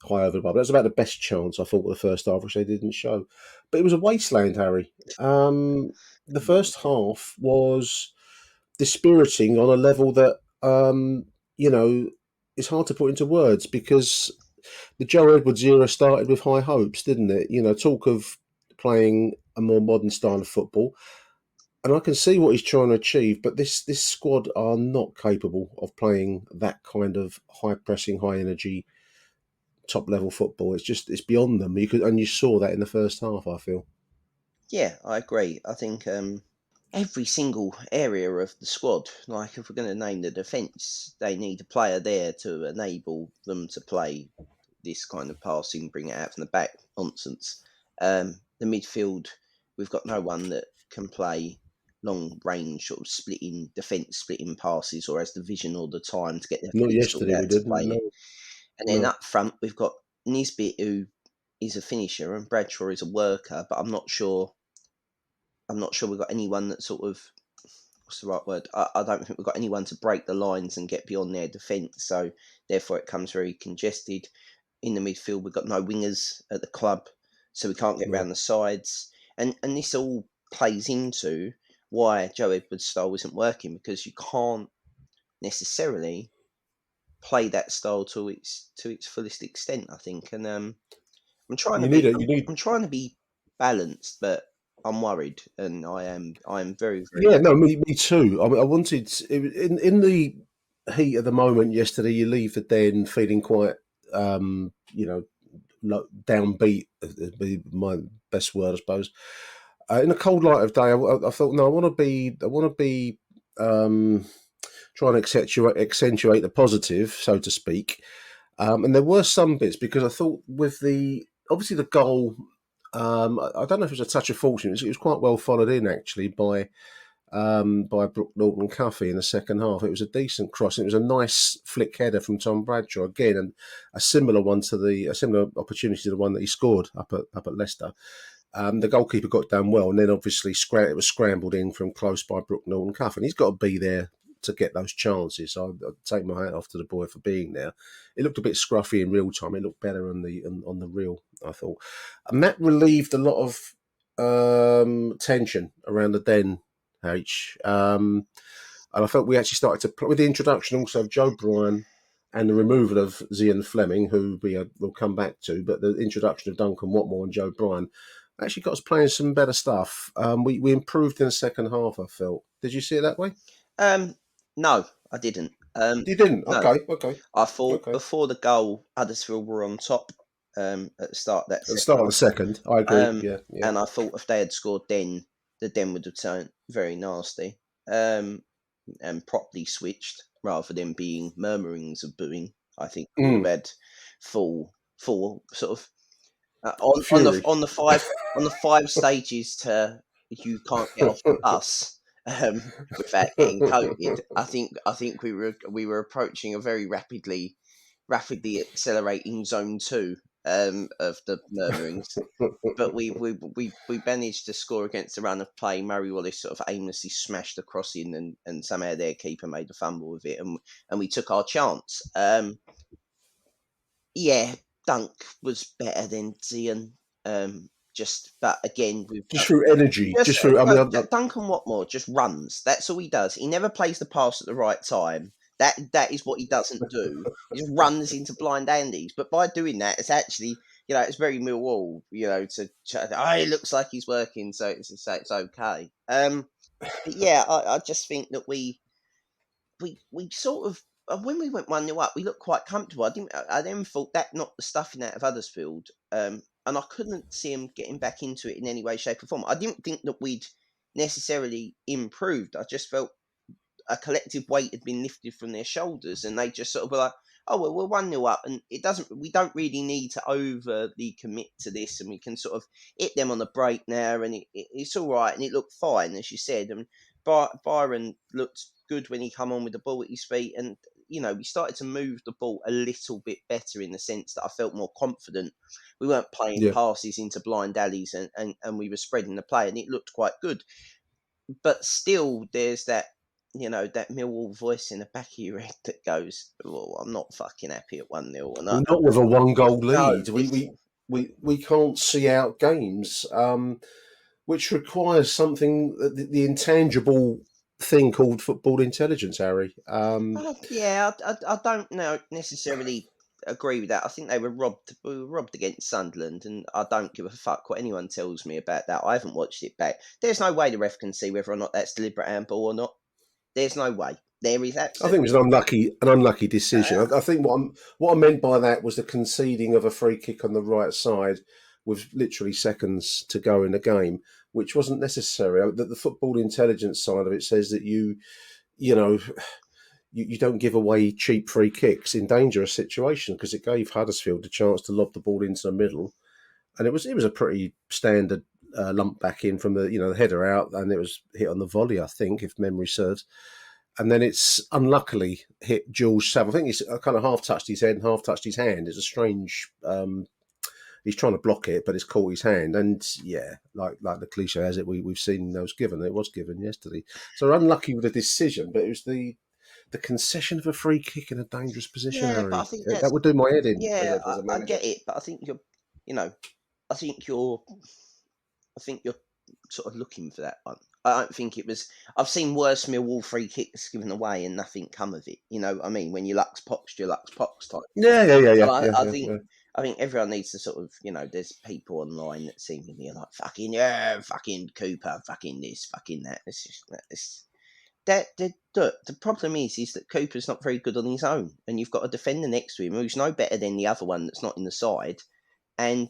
high over the bar. But that's about the best chance I thought with the first half, which they didn't show. But it was a wasteland, Harry. The first half was dispiriting on a level that you know it's hard to put into words, because the Joe Edwards era started with high hopes, didn't it? Talk of playing a more modern style of football, and I can see what he's trying to achieve. But this squad are not capable of playing that kind of high pressing, high energy, top level football. It's beyond them. You saw that in the first half, I feel. Yeah, I agree. I think every single area of the squad, like if we're going to name the defence, they need a player there to enable them to play this kind of passing, bring it out from the back nonsense. The midfield, we've got no one that can play long range sort of splitting passes, or has the vision all the time to get their Not feet sorted yesterday, we out to didn't. play No, it. And then no. up front, we've got Nisbet, who is a finisher, and Bradshaw is a worker, but I'm not sure we've got anyone that sort of, what's the right word? I don't think we've got anyone to break the lines and get beyond their defence. So therefore, it comes very congested. In the midfield, we've got no wingers at the club, so we can't get No. round the sides. And this all plays into why Joe Edwards' style isn't working, because you can't necessarily play that style to its fullest extent, I think. And I'm trying to You be need it. You need. I'm trying to be balanced, but I'm worried, and I am very, very Yeah, no, worried. me too. I mean, I wanted in the heat of the moment yesterday. You leave the den feeling quite, um, you know, downbeat. Would be my best word, I suppose. In the cold light of day, I thought, no, I want to be, trying to accentuate the positive, so to speak. And there were some bits, because I thought with obviously the goal. I don't know if it was a touch of fortune. It was quite well followed in, actually, by Brooke Norton Cuffy in the second half. It was a decent cross. It was a nice flick header from Tom Bradshaw again, and a similar opportunity to the one that he scored up at Leicester. The goalkeeper got done well, and then obviously it was scrambled in from close by Brooke Norton Cuff, and he's got to be there to get those chances. So I'd take my hat off to the boy for being there. It looked a bit scruffy in real time. It looked better on the reel, I thought, and that relieved a lot of tension around the den. And I felt we actually started to, with the introduction also of Joe Bryan and the removal of Zian Fleming, who we'll come back to, but the introduction of Duncan Watmore and Joe Bryan actually got us playing some better stuff. We improved in the second half, I felt. Did you see it that way? No, I didn't. You didn't? No, Okay. I thought Okay. before the goal, Huddersfield were on top at the start of that At the second start of the half. second, I agree. Yeah. And I thought if they had scored then, the Den would have turned very nasty, and properly switched rather than being murmurings of booing. I think we would Mm, have had full sort of on the Fury. five stages to you can't get off the bus without getting coated. I think we were approaching a very rapidly accelerating zone two of the murmurings. But we managed to score against the run of play. Murray Wallace sort of aimlessly smashed the cross in, and somehow their keeper made a fumble with it, and we took our chance. Yeah, Dunk was better than Zian. But again, we've Just through energy. just Just through. I mean, Duncan Watmore just runs. That's all he does. He never plays the pass at the right time. That is what he doesn't do. He just runs into blind Andes. But by doing that, it's actually, it's very Millwall. It looks like he's working, so it's okay. But yeah, I just think that we sort of, when we went 1-0 up, we looked quite comfortable. I then thought that knocked the stuffing out of Huddersfield, and I couldn't see him getting back into it in any way, shape, or form. I didn't think that we'd necessarily improved. I just felt a collective weight had been lifted from their shoulders, and they just sort of were like, "Oh well, we're 1-0 up, and we don't really need to overly commit to this, and we can sort of hit them on the break now, and it's all right, and it looked fine, as you said." And Byron looked good when he come on with the ball at his feet, and we started to move the ball a little bit better in the sense that I felt more confident. We weren't playing passes into blind alleys, and we were spreading the play, and it looked quite good. But still, there's that that Millwall voice in the back of your head that goes, "Well, I'm not fucking happy at 1-0." And Well, not with a 1-goal lead. No, We can't see out games, which requires something, the intangible thing called football intelligence, Harry. yeah, I don't know necessarily agree with that. I think they were robbed. We were robbed against Sunderland, and I don't give a fuck what anyone tells me about that. I haven't watched it back. There's no way the ref can see whether or not that's deliberate handball or not. There's no way. There is absolutely. I think it was an unlucky decision. I think what I meant by that was the conceding of a free kick on the right side with literally seconds to go in the game, which wasn't necessary. The football intelligence side of it says that you don't give away cheap free kicks in dangerous situations, because it gave Huddersfield a chance to lob the ball into the middle, and it was a pretty standard lump back in from the header out, and it was hit on the volley, I think, if memory serves. And then it's unluckily hit Jules Saville. I think he's kind of half touched his head and half touched his hand. It's a strange. He's trying to block it, but it's caught his hand. And yeah, like the cliche has it, we've seen those given. It was given yesterday. So unlucky with the decision, but it was the concession of a free kick in a dangerous position, Yeah, Harry. but I think That would do my head in. Yeah, as a I manager. get it, but I think I think you're sort of looking for that one. I don't think it was. I've seen worse Millwall free kicks given away and nothing come of it. You know what I mean? When your luck's poxed, your luck's poxed type. Yeah. So Yeah. I think everyone needs to sort of, there's people online that seemingly are like, fucking Cooper, fucking this, fucking that. The problem is that Cooper's not very good on his own, and you've got a defender next to him who's no better than the other one that's not in the side, and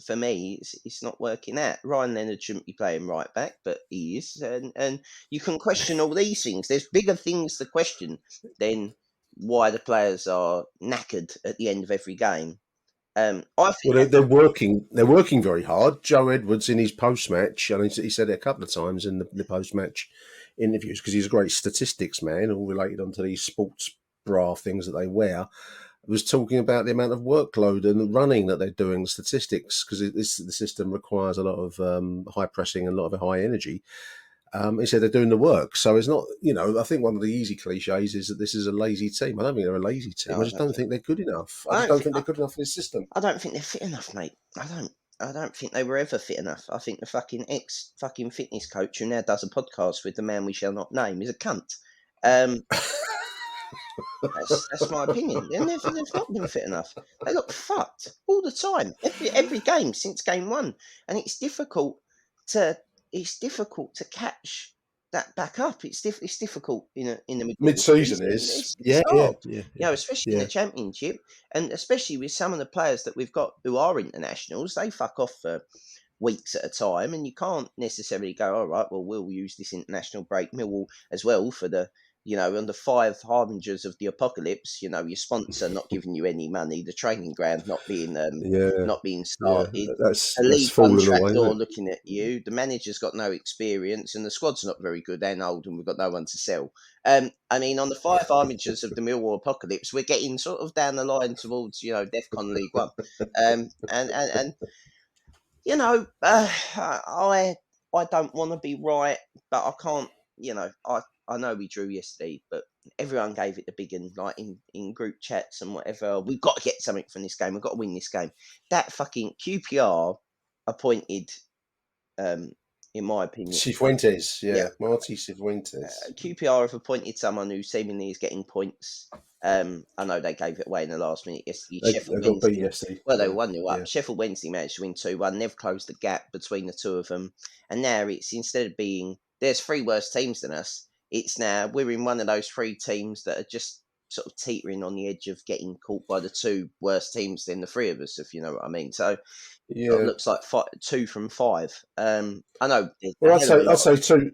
for me, it's not working out. Ryan Leonard shouldn't be playing right back, but he is, and you can question all these things. There's bigger things to question than why the players are knackered at the end of every game. I think They're working. They're working very hard. Joe Edwards, in his post-match, and he said it a couple of times in the post-match interviews, because he's a great statistics man, all related onto these sports bra things that they wear, was talking about the amount of workload and the running that they're doing, the statistics, because the system requires a lot of high pressing and a lot of high energy. He said they're doing the work. So it's not, I think one of the easy cliches is that this is a lazy team. I don't think they're a lazy team. No, I just don't think they're good enough. I I just don't don't think they're good enough for this system. I don't think they're fit enough, mate. I don't think they were ever fit enough. I think the fucking ex-fucking fitness coach who now does a podcast with the man we shall not name is a cunt. That's my opinion. They've not been fit enough. They look fucked all the time, every game since game one, and it's difficult to catch that back up. It's difficult in the Mid-season it's hard. Yeah. Especially in the Championship, and especially with some of the players that we've got who are internationals. They fuck off for weeks at a time, and you can't necessarily go, all right, well, we'll use this international break, Millwall, as well, for the on the 5 harbingers of the apocalypse. Your sponsor not giving you any money, the training ground not being started, That's a league fallen contractor away. looking at you, the manager's got no experience, and the squad's not very good and old, and we've got no one to sell. I mean, on the 5 harbingers of the Millwall apocalypse, we're getting sort of down the line towards DEFCON League One, and I don't want to be right, but I can't. I know we drew yesterday, but everyone gave it the big one, like in group chats and whatever. We've got to get something from this game. We've got to win this game. That fucking QPR appointed, in my opinion, Cifuentes, Marty Cifuentes. QPR have appointed someone who seemingly is getting points. I know they gave it away in the last minute yesterday. They got beat yesterday. Well, they were 1-0 up. Sheffield Wednesday managed to win 2-1. They've closed the gap between the two of them. And now it's, instead of being, there's 3 worse teams than us, it's now we're in one of those 3 teams that are just sort of teetering on the edge of getting caught by the two worst teams than the three of us, if you know what I mean. So it Yeah. looks like 2 from 5. I know there's a Well, hell of a I'd lot. say two.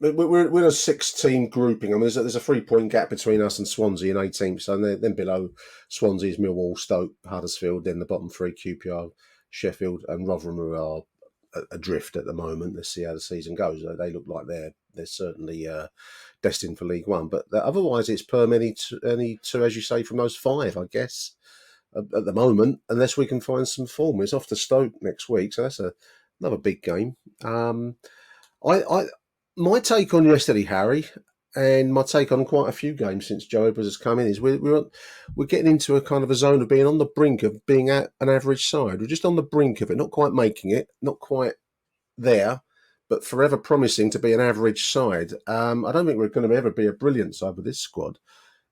We're a 6-team grouping. I mean, there's a 3-point gap between us and Swansea in 18th. So then below Swansea's Millwall, Stoke, Huddersfield. Then the bottom 3, QPR, Sheffield, and Rotherham, who are adrift at the moment. Let's see how the season goes. They look like they're certainly destined for League One. But otherwise, it's per any two, as you say, from those 5, I guess, at the moment, unless we can find some form. It's off to Stoke next week, so that's another big game. I my take on yesterday, Harry, and my take on quite a few games since Joe Edwards has come in is we're getting into a kind of a zone of being on the brink of being at an average side. We're just on the brink of it, not quite making it, not quite there, but forever promising to be an average side. I don't think we're going to ever be a brilliant side with this squad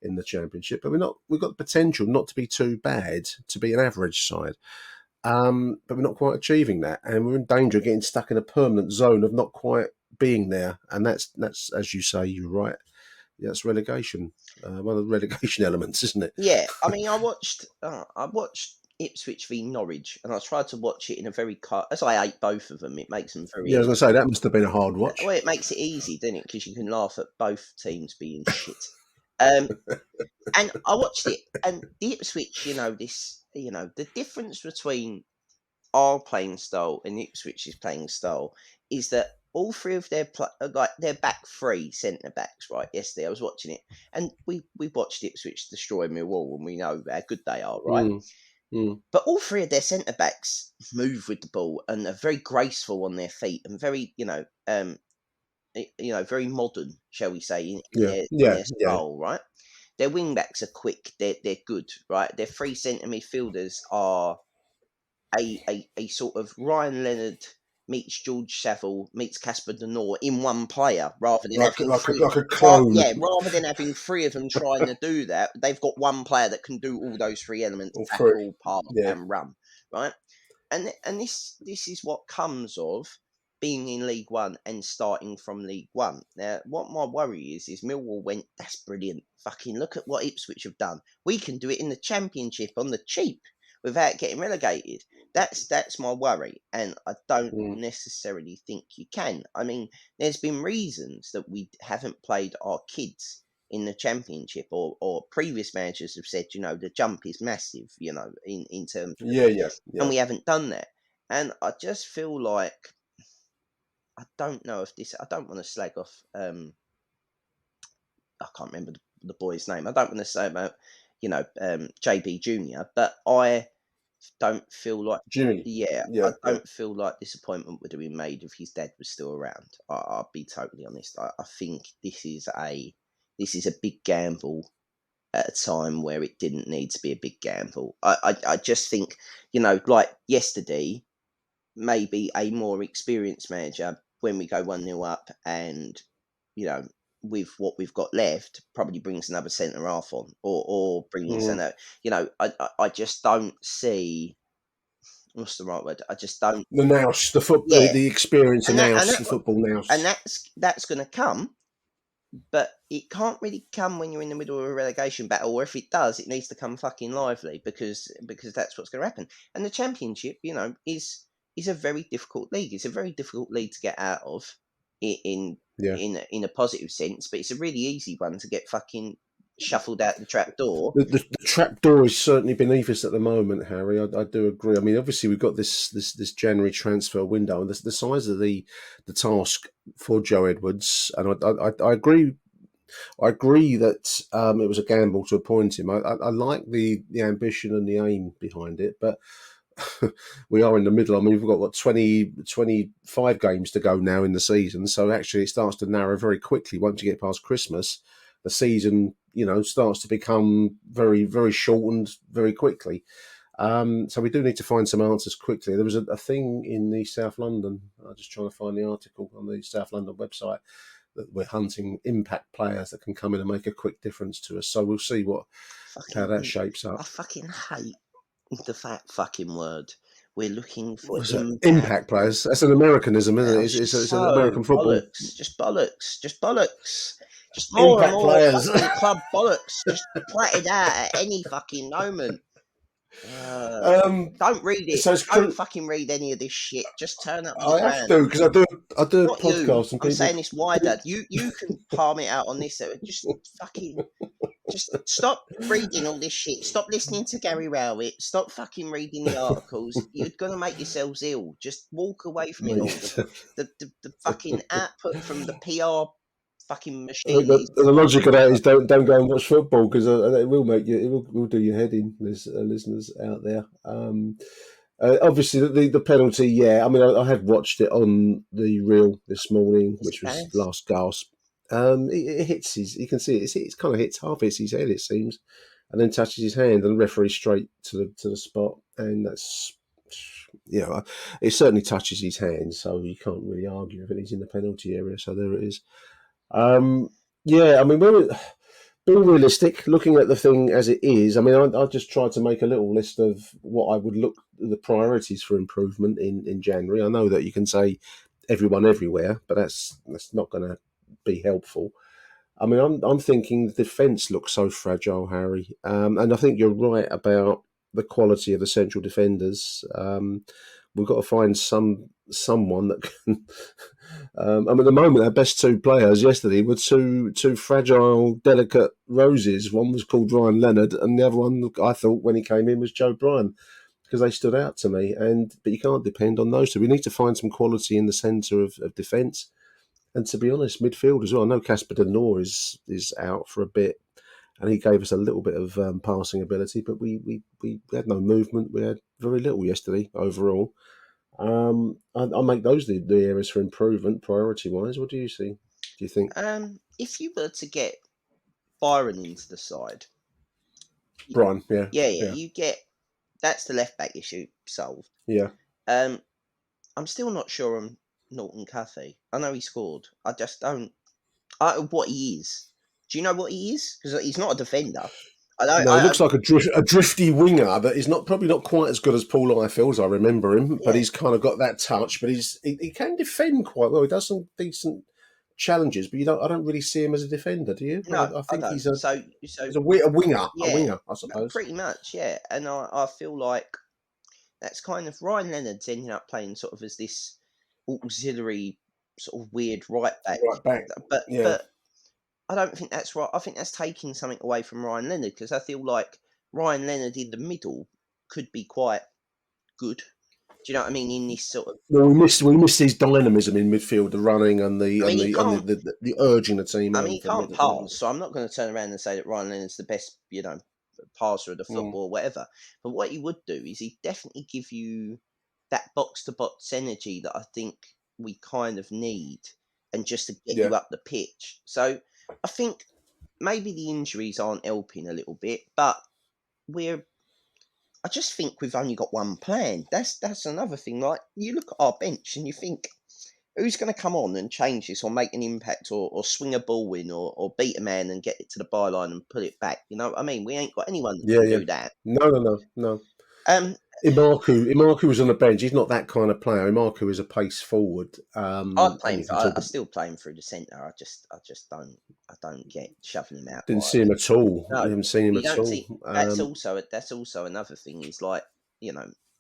in the Championship, but we've got the potential not to be too bad to be an average side. But we're not quite achieving that, and we're in danger of getting stuck in a permanent zone of not quite being there. And that's as you say, you're right. That's relegation. One of the relegation elements, isn't it? Yeah, I mean, I watched Ipswich v Norwich, and I tried to watch it in a very as I ate both of them. It makes them very. Yeah, I was going to say that must have been a hard watch. Well, it makes it easy, doesn't it? Because you can laugh at both teams being shit. And I watched it, and the Ipswich, the difference between our playing style and Ipswich's playing style is that all 3 of their their back 3 centre backs, right? Yesterday I was watching it, and we watched Ipswich destroy Millwall, and we know how good they are, right? But all 3 of their centre backs move with the ball and are very graceful on their feet and very, very modern, shall we say, in their style, right? Their wing backs are quick. They're good, right? Their 3 centre midfielders are a sort of Ryan Leonard meets George Saville meets Casper De Norre in one player, rather than having like a clone. rather than having 3 of them trying to do that, they've got one player that can do all those 3 elements: tackle, pass, and run, right? And this is what comes of being in League One and starting from League One. Now, what my worry is Millwall went, that's brilliant. Fucking look at what Ipswich have done. We can do it in the Championship on the cheap without getting relegated. That's my worry, and I don't necessarily think you can. I mean, there's been reasons that we haven't played our kids in the Championship, or previous managers have said, the jump is massive, in terms of, yeah, and we haven't done that. And I just feel like, I don't know if this, I don't want to slag off, I can't remember the boy's name. I don't want to say about, JB Jr., but I don't feel like Jimmy. I don't feel like this appointment would have been made if his dad was still around. I'll be totally honest. I think this is a big gamble at a time where it didn't need to be a big gamble. I just think, like yesterday, maybe a more experienced manager, when we go 1-0 up, and with what we've got left, probably brings another centre half on, or brings I just don't see, what's the right word? I just don't. The nous, the football, the experience, the football nous, and that's going to come, but it can't really come when you're in the middle of a relegation battle. Or if it does, it needs to come fucking lively, because that's what's going to happen. And the Championship, is a very difficult league. It's a very difficult league to get out of in a positive sense, but it's a really easy one to get fucking shuffled out the trap door. The trap door is certainly beneath us at the moment, Harry. I do agree. I mean, obviously we've got this January transfer window, and the size of the task for Joe Edwards, and I agree. I agree that it was a gamble to appoint him. I like the ambition and the aim behind it, but we are in the middle. I mean, we've got 25 games to go now in the season, so actually it starts to narrow very quickly. Once you get past Christmas, the season, starts to become very, very shortened very quickly. So we do need to find some answers quickly. There was a thing in the South London. I'm just trying to find the article on the South London website, that we're hunting impact players that can come in and make a quick difference to us. So we'll see how that shapes up. I fucking hate the fucking word we're looking for What's that? impact. Impact players. That's an Americanism, isn't it? It's an So American football. bollocks. Just more and Impact more players. fucking club bollocks. Just platted out at any fucking moment. Don't read it. So it's Don't fucking read any of this shit. Just turn up with I your have brand. to because I do a Not you. podcast and I'm people. saying this wider. You can palm it out on this. Just fucking. Just stop reading all this shit. Stop listening to Gary Rowett. Stop fucking reading the articles. You're gonna make yourselves ill. Just walk away from it all. The fucking output from the PR fucking machine. The logic of that is don't go and watch football because it will make you. It will do your head in. There's listeners out there. Obviously, the penalty. Yeah, I mean, I had watched it on the reel this morning, which was last gasp. It hits his. You can see it. It's kind of half hits his head, it seems, and then touches his hand, and the referee straight to the spot, and that's. It certainly touches his hand, so you can't really argue if he's in the penalty area. So there it is. Yeah, I mean, being realistic, looking at the thing as it is. I mean, I just tried to make a little list of what I would look the priorities for improvement in January. I know that you can say everyone everywhere, but that's not going to be helpful. I mean, I'm thinking the defence looks so fragile, Harry, and I think you're right about the quality of the central defenders. We've got to find someone that can. I mean, at the moment, our best two players yesterday were two fragile, delicate roses. One was called Ryan Leonard, and the other one, I thought, when he came in, was Joe Bryan, because they stood out to me. But you can't depend on those two. We need to find some quality in the centre of defence. And to be honest, midfield as well. I know Casper De Noor is out for a bit, and he gave us a little bit of passing ability, but we had no movement. We had very little yesterday overall. I'll make those the areas for improvement, priority-wise. What do you see? Do you think? If you were to get Byron into the side, Brian, yeah, you get that's the left back issue solved. Yeah. I'm still not sure on Norton Cuffy. I know he scored. I just don't. What he is. Do you know what he is? Because he's not a defender. No, he looks like a drifty winger that is probably not quite as good as Paul Ifill as I remember him, but he's kind of got that touch. But he can defend quite well. He does some decent challenges, but I don't really see him as a defender. Do you? No, I think he's a winger, yeah, a winger, I suppose. Pretty much, yeah. And I feel like that's kind of Ryan Leonard's ending up playing sort of as this auxiliary sort of weird right back. But I don't think that's right. I think that's taking something away from Ryan Leonard, because I feel like Ryan Leonard in the middle could be quite good. Do you know what I mean? In this sort of we miss his dynamism in midfield, the running and the urging the team. I mean, he can't pass, so I'm not going to turn around and say that Ryan Leonard's the best, passer of the football or whatever. But what he would do is he'd definitely give you that box to box energy that I think we kind of need, and just to get you up the pitch. So I think maybe the injuries aren't helping a little bit, but I just think we've only got one plan. That's another thing. Like, you look at our bench and you think, who's going to come on and change this or make an impact or swing a ball in or beat a man and get it to the byline and put it back? You know what I mean? We ain't got anyone that can do that. No. Imaku was on the bench. He's not that kind of player. Imaku is a pace forward. I still play him through the centre. I just don't get shoving him out. Didn't see him at all. No, I haven't seen him at all. That's also another thing. Is like,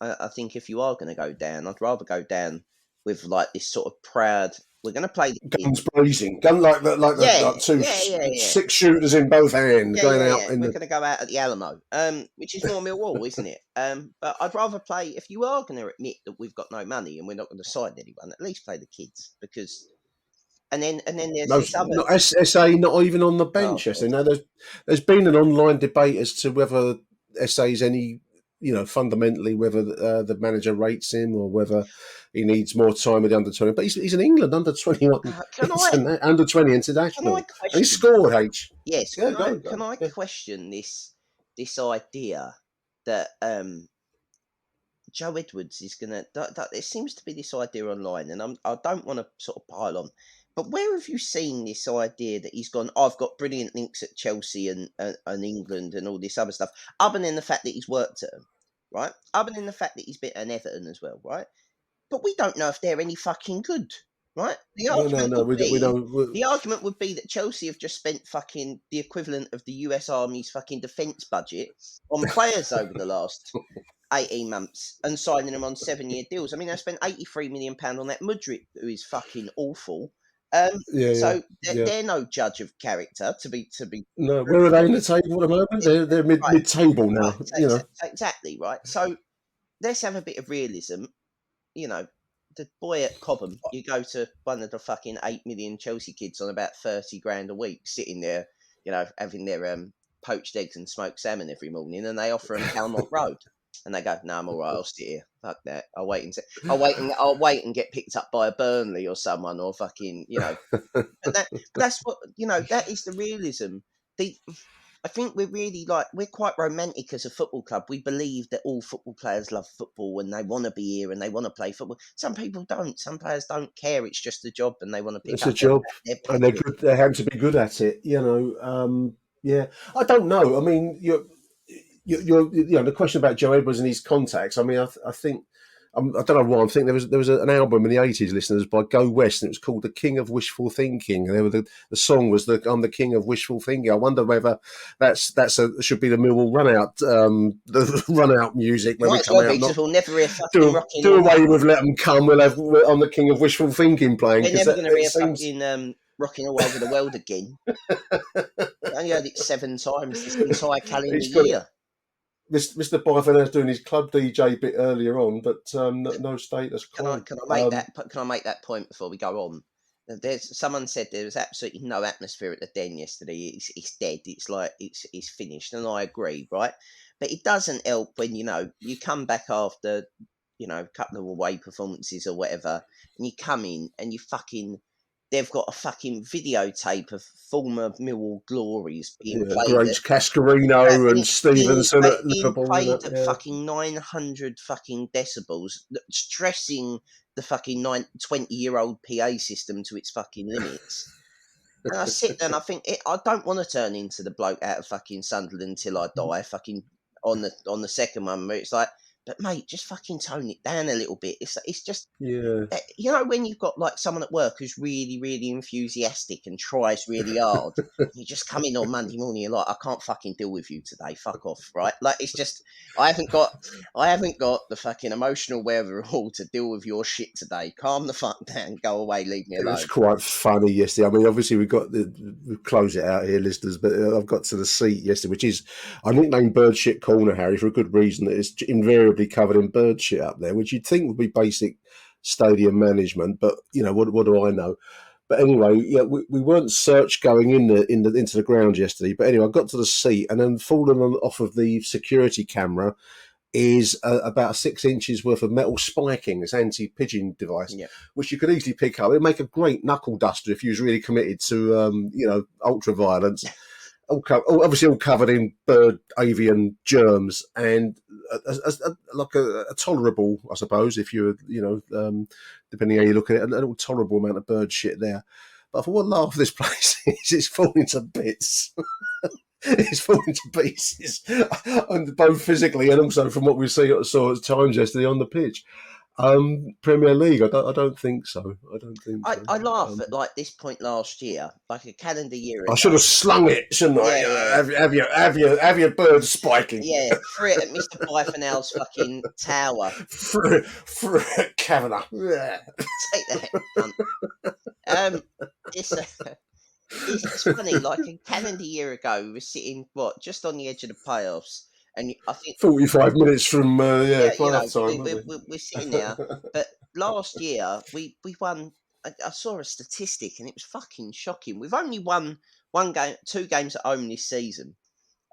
I think if you are going to go down, I'd rather go down with like this sort of proud. We're going to play the guns blazing, like two 6 shooters in both hands going out. We're going to go out at the Alamo, which is more Millwall, isn't it? But I'd rather play. If you are going to admit that we've got no money and we're not going to sign anyone, at least play the kids, because. And then there's this other SA not even on the bench. Now there's been an online debate as to whether SA's any. Fundamentally, whether the manager rates him or whether he needs more time with the under 20. But he's in England under 21, under 20 international. And he scored, H. Yes. Can I question this idea that Joe Edwards is going to? There seems to be this idea online, and I don't want to sort of pile on. But where have you seen this idea that he's gone, I've got brilliant links at Chelsea and England and all this other stuff, other than the fact that he's worked at them? right? Other than the fact that he's beaten Everton as well, right? But we don't know if they're any fucking good, right? The argument No. We the argument would be that Chelsea have just spent fucking the equivalent of the US Army's fucking defence budget on players over the last 18 months and signing them on 7-year deals. I mean, they spent £83 million on that Mudryk, who is fucking awful. So they're no judge of character, to be. No, where are they in the table at the moment? They're mid-table now. Right, exactly right. So let's have a bit of realism. You know, the boy at Cobham, you go to one of the fucking 8 million Chelsea kids on about 30 grand a week, sitting there, you know, having their poached eggs and smoked salmon every morning, and they offer them Calmont Road. And they go, no, I'm all right. I'll sit here. Fuck that. I'll wait and get picked up by a Burnley or someone, or fucking, you know. That's what, you know. That is the realism. I think we're quite romantic as a football club. We believe that all football players love football and they want to be here and they want to play football. Some people don't. Some players don't care. It's just a job and they want to pick up. It's a job, and they're good. They have to be good at it. You know. Yeah. I don't know. I mean, you know, the question about Joe Edwards and his contacts. I mean, I think. I don't know why. I think there was an album in the 80s, listeners, by Go West, and it was called "The King of Wishful Thinking." And the song was "I'm the King of Wishful Thinking." I wonder whether should be the Millwall run out music when we come out. We'll never hear fucking rocking. Do away with "Let Them Come." We'll have "I'm the King of Wishful Thinking" playing. We're never going to hear fucking rocking all over the world again. I only heard it 7 times this entire calendar year. Mr. Byford doing his club DJ bit earlier on, but no status. Can I make that point before we go on? Someone said there was absolutely no atmosphere at the Den yesterday. It's dead. It's like it's finished, and I agree, right? But it doesn't help when you come back after a couple of away performances or whatever, and you come in and they've got a fucking videotape of former Millwall glories being played. Great Cascarino and Stevenson at Liverpool. Played at fucking 900 fucking decibels, stressing the fucking 20-year-old PA system to its fucking limits. And I sit there and I think, I don't want to turn into the bloke out of fucking Sunderland until I die, fucking on the second one, where it's like, but mate, just fucking tone it down a little bit. It's just, when you've got like someone at work who's really, really enthusiastic and tries really hard, you just come in on Monday morning, you're like, I can't fucking deal with you today. Fuck off, right? Like, it's just, I haven't got the fucking emotional wherewithal to deal with your shit today. Calm the fuck down, go away, leave me alone. It was quite funny yesterday. I mean, obviously we close it out here, listeners, but I've got to the seat yesterday, which is, I nicknamed Bird Shit Corner, Harry, for a good reason. That it's invariably covered in bird shit up there, which you'd think would be basic stadium management, but what do I know? But anyway, we weren't search going into the ground yesterday. But anyway, I got to the seat, and then falling off of the security camera is about 6 inches worth of metal spiking, this anti-pigeon device, which you could easily pick up. It'd make a great knuckle duster if you was really committed to ultra violence. Obviously all covered in bird avian germs, and a tolerable, I suppose, if you're, depending how you look at it, a tolerable amount of bird shit there. But for what laugh this place is, it's falling to bits. It's falling to pieces, both physically and also from what we saw at times yesterday on the pitch. Premier League, I don't think so. I laugh at like this point last year, like a calendar year ago. I should have slung it, shouldn't I? Yeah. Have your bird spiking. Yeah, threw it at Mr. Byfernell's fucking tower. Threw it at Kavanagh. Take that. It's funny. Like a calendar year ago, we were sitting just on the edge of the playoffs. And I think 45 minutes from playoff time. We're sitting there, but last year we won. I saw a statistic and it was fucking shocking. We've only won 2 games at home this season,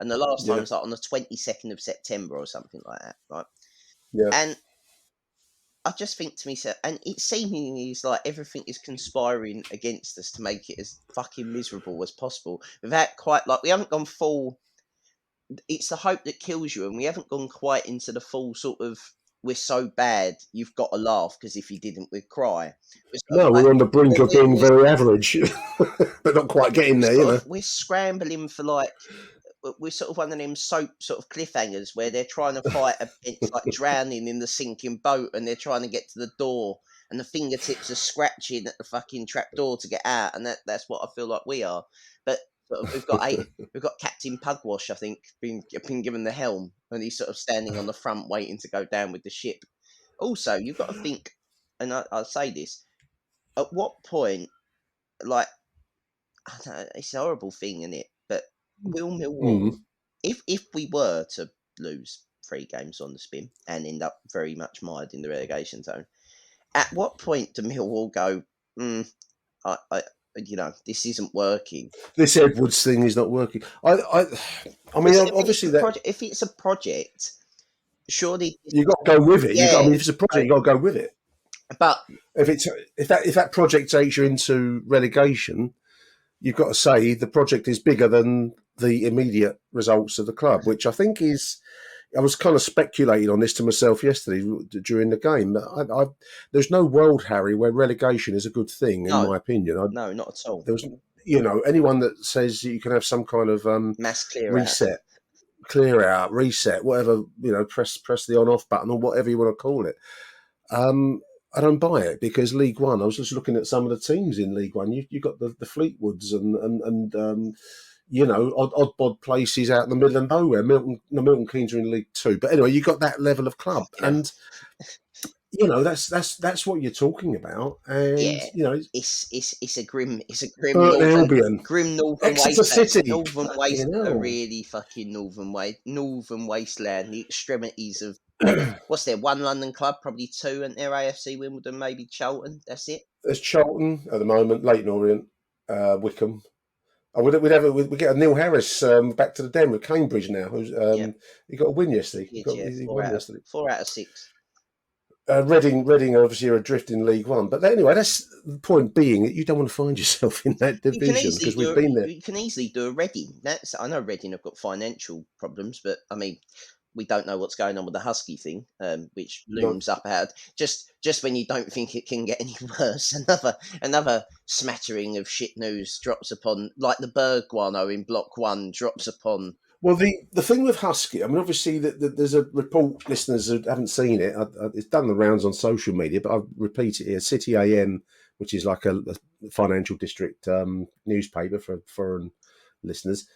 and the last time was like on the 22nd of September or something like that, right? Yeah. And I just think to myself, and it seemingly is like everything is conspiring against us to make it as fucking miserable as possible. Without quite we haven't gone full. It's the hope that kills you, and we haven't gone quite into the full sort of we're so bad you've got to laugh because if you didn't we'd cry. We're on the brink of being very average, but not quite getting there. We're scrambling for we're sort of one of them soap sort of cliffhangers where they're trying to fight against like drowning in the sinking boat, and they're trying to get to the door, and the fingertips are scratching at the fucking trap door to get out, and that's what I feel like we are. But sort of, we've got Captain Pugwash, I think, been given the helm, and he's sort of standing on the front waiting to go down with the ship. Also, you've got to think, and I'll say this: at what point, like, I don't know, it's a horrible thing, isn't it? But will Millwall, if we were to lose 3 games on the spin and end up very much mired in the relegation zone, at what point do Millwall go, this isn't working? This Edwards thing is not working. I mean, obviously if it's a project, surely you got to go with it. Yeah, if it's a project, you got to go with it. But if that project takes you into relegation, you've got to say the project is bigger than the immediate results of the club, which I think is. I was kind of speculating on this to myself yesterday during the game. There's no world, Harry, where relegation is a good thing, in my opinion. No, not at all. There was, anyone that says you can have some kind of mass clear out, reset, whatever, press the on-off button or whatever you want to call it. I don't buy it, because League One, I was just looking at some of the teams in League One. You got the Fleetwoods and odd bod places out in the middle of nowhere. Milton Keynes are in League Two, but anyway, you got that level of club, and that's what you're talking about. And it's a grim northern Exeter City, a really fucking northern wasteland. The extremities of what's there? 1 London club, probably 2, and their AFC Wimbledon, maybe Charlton. That's it. There's Charlton at the moment, Leighton Orient, Wickham. We get a Neil Harris back to the den with Cambridge now. Who's he got a win yesterday? He won yesterday. 4 out of 6. Reading obviously are adrift in League One, but anyway, that's the point being that you don't want to find yourself in that division, because we've been there. You can easily do a Reading. I know Reading have got financial problems, but I mean, we don't know what's going on with the Husky thing, which looms up out just when you don't think it can get any worse. Another smattering of shit news drops upon, like the Berg guano in Block 1 drops upon. Well, the thing with Husky, I mean, obviously there's a report, listeners who haven't seen it, it's done the rounds on social media, but I'll repeat it here. City AM, which is like a financial district newspaper for foreign listeners,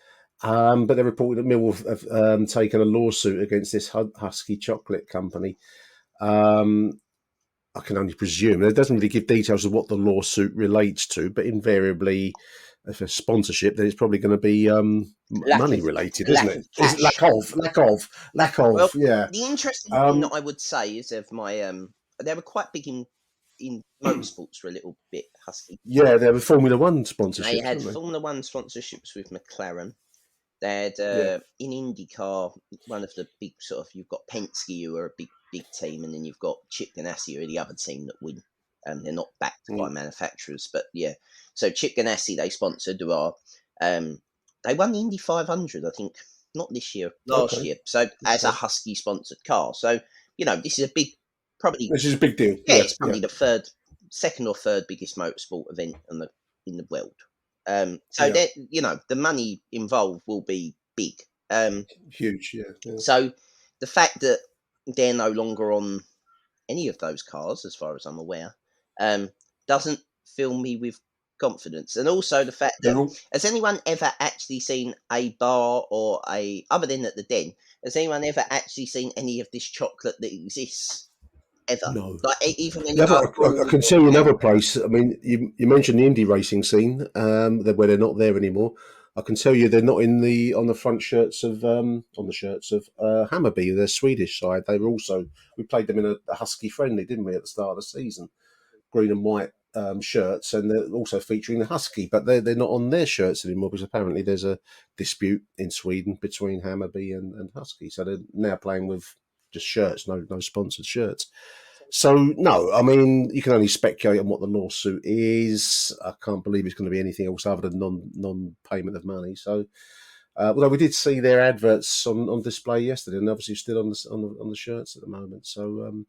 but they reported that Millwall have taken a lawsuit against this Husky chocolate company. I can only presume. It doesn't really give details of what the lawsuit relates to, but invariably, if a sponsorship, then it's probably going to be money related, isn't it? It's lack of. Well, yeah. The interesting thing that I would say is of my they were quite big in motorsports for a little bit, Husky. Yeah, they were Formula One sponsorships. They had Formula One sponsorships with McLaren. They had in IndyCar, one of the big sort of, you've got Penske, who are a big team, and then you've got Chip Ganassi, who are the other team that win. They're not backed by manufacturers, but yeah. So Chip Ganassi, they sponsored, who are they won the Indy 500, I think, not this year, last year. So as a Husky sponsored car, so this is a big, probably this is a big deal. Yeah, it's probably the second or third biggest motorsport event in the world. So the money involved will be big, huge. Yeah. So the fact that they're no longer on any of those cars, as far as I'm aware, doesn't fill me with confidence. And also the fact that, has anyone ever actually seen a bar or other than at the Den, has anyone ever actually seen any of this chocolate that exists? Ever? No. Like, even when I can tell you another place. I mean, you mentioned the Indy racing scene, where they're not there anymore. I can tell you they're not on the front shirts of Hammarby, their Swedish side. They were also, we played them in a Husky friendly, didn't we, at the start of the season? Green and white shirts, and they're also featuring the Husky, but they're not on their shirts anymore, because apparently there's a dispute in Sweden between Hammarby and Husky, so they're now playing with just shirts, no sponsored shirts. So no, I mean, you can only speculate on what the lawsuit is. I can't believe it's going to be anything else other than non-payment of money. So, although we did see their adverts on display yesterday, and obviously still on the shirts at the moment. So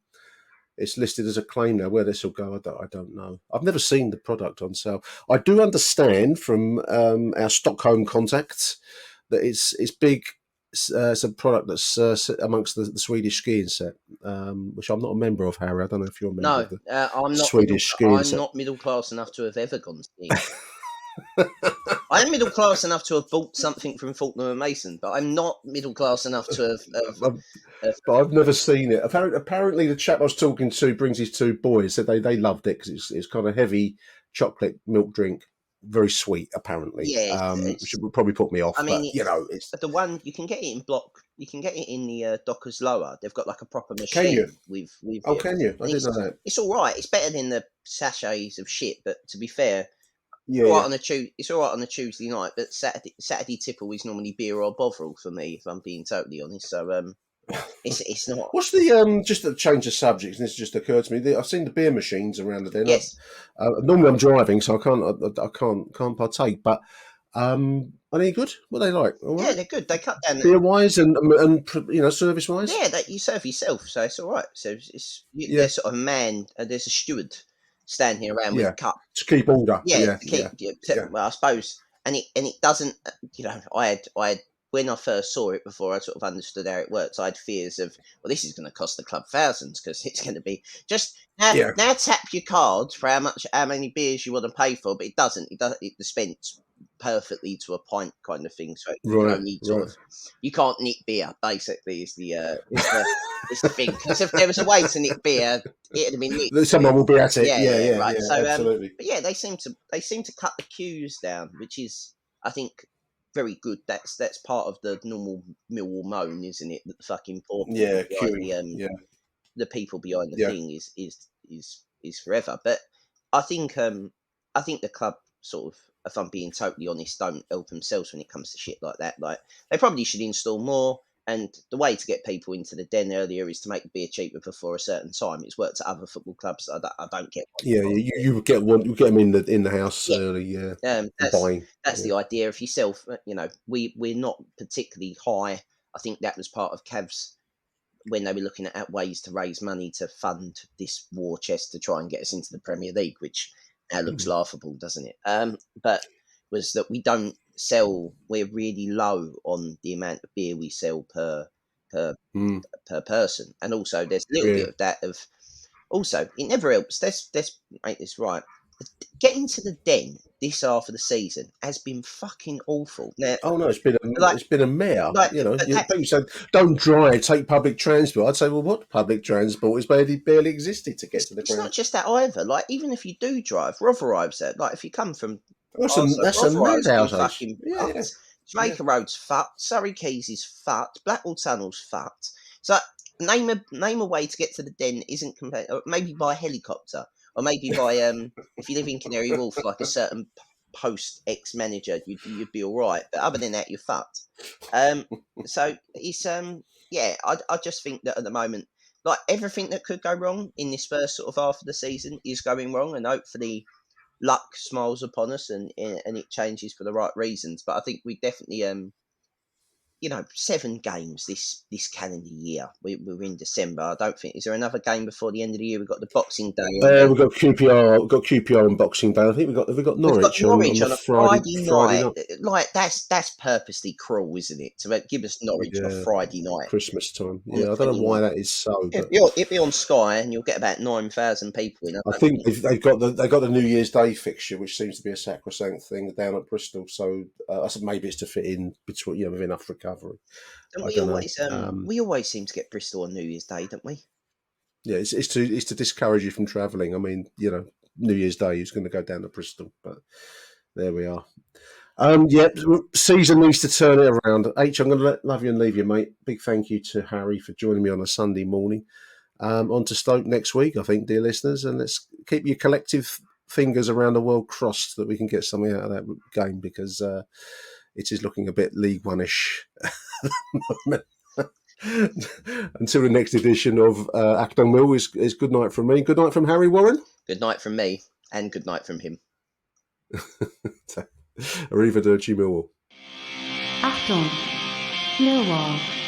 it's listed as a claim now. Where this will go, I don't know. I've never seen the product on sale. I do understand from our Stockholm contacts that it's big. It's a product that's amongst the Swedish skiing set, which I'm not a member of, Harry. I don't know if you're a member No, of the I'm not. Swedish skiing I'm set. not middle class enough to have ever gone skiing. I am middle class enough to have bought something from Fortnum and Mason, but I'm not middle class enough to have But I've never seen it. Apparently, the chap I was talking to brings his two boys. Said they loved it because it's kind of heavy chocolate milk drink, very sweet. Apparently, yeah. which would probably put me off. I mean, but you know, it's the one you can get it in block. You can get it in the Dockers Lower. They've got like a proper Can you? machine with. Oh, can you? I didn't know that. It's all right. It's better than the sachets of shit. But to be fair, Yeah, all right yeah. on it's all right on a Tuesday night. But Saturday tipple is normally beer or Bovril for me, if I'm being totally honest. So it's not. What's the just to change the subject? And this just occurred to me. I've seen the beer machines around the den. Yes. Normally I'm driving, so I can't partake. But are they good? What are they like? All Yeah, right? they're good. They cut down. Beer wise and service wise. Yeah, that you serve yourself, so it's all right. So Yeah. there's sort of a man. There's a steward standing around with a cup. To keep order. Yeah, Yeah. Well, I suppose, and it doesn't. I had when I first saw it before I sort of understood how it works. I had fears of, well, this is going to cost the club thousands because it's going to be just now tap your cards for how many beers you want to pay for, but it doesn't. It dispense perfectly to a pint kind of thing. So you don't need you can't nick beer. Basically, is the thing. Because if there was a way to nick beer, it'd have been nicked. Someone will be at it. Yeah, right. Yeah, so absolutely. but yeah, they seem to cut the queues down, which is, I think, very good. That's part of the normal Millwall moan, isn't it? That the fucking poor queuing. The people behind the thing is forever. But I think the club sort of, if I'm being totally honest, don't help themselves when it comes to shit like that. Like, they probably should install more. And the way to get people into the den earlier is to make the beer cheaper before a certain time. It's worked at other football clubs. I don't get. You would get one. You get them in the house early. Yeah, that's the idea. If you sell, we're not particularly high. I think that was part of Cavs when they were looking at ways to raise money to fund this war chest to try and get us into the Premier League, which now looks laughable, doesn't it? But was that we don't sell. We're really low on the amount of beer we sell per person, and also there's a little bit of that. Also, it never helps. Let's make this right. Getting to the den this half of the season has been fucking awful. Now, it's been a mare. People say don't drive, take public transport. I'd say, well, what public transport has barely existed to get to the ground? It's not just that either. Like, even if you do drive, Rotherhive's there. Like, if you come from that's a madhouse. Fucking Jamaica Road's fucked. Surrey Quays is fucked. Blackwall Tunnel's fucked. So name a way to get to the den isn't maybe by helicopter. Or maybe by if you live in Canary Wharf, like a certain post ex-manager, you'd be all right. But other than that, you're fucked. So it's I just think that at the moment, like, everything that could go wrong in this first sort of half of the season is going wrong, and hopefully luck smiles upon us and it changes for the right reasons. But I think we definitely 7 games this calendar year. We're in December. I don't think. Is there another game before the end of the year? We've got the Boxing Day. We've got QPR. We've got QPR on Boxing Day. I think we've got Norwich on a Friday night. Like, that's purposely cruel, isn't it? To give us Norwich on a Friday night, Christmas time. Yeah, I don't know why that is so. But it'll be on Sky, and you'll get about 9,000 people in. I think they've got the New Year's Day fixture, which seems to be a sacrosanct thing down at Bristol. So I said maybe it's to fit in between with enough recovery. We always seem to get Bristol on New Year's Day, don't we? Yeah, it's to discourage you from travelling. I mean, New Year's Day is going to go down to Bristol, but there we are. Season needs to turn it around. H, I'm going to love you and leave you, mate. Big thank you to Harry for joining me on a Sunday morning. On to Stoke next week, I think, dear listeners, and let's keep your collective fingers around the world crossed that we can get something out of that game, because it is looking a bit League One-ish at the moment. Until the next edition of Achtung Mill is good night from me. Good night from Harry Warren. Good night from me, and good night from him. Arrivederci Millwall. Achtung, Millwall.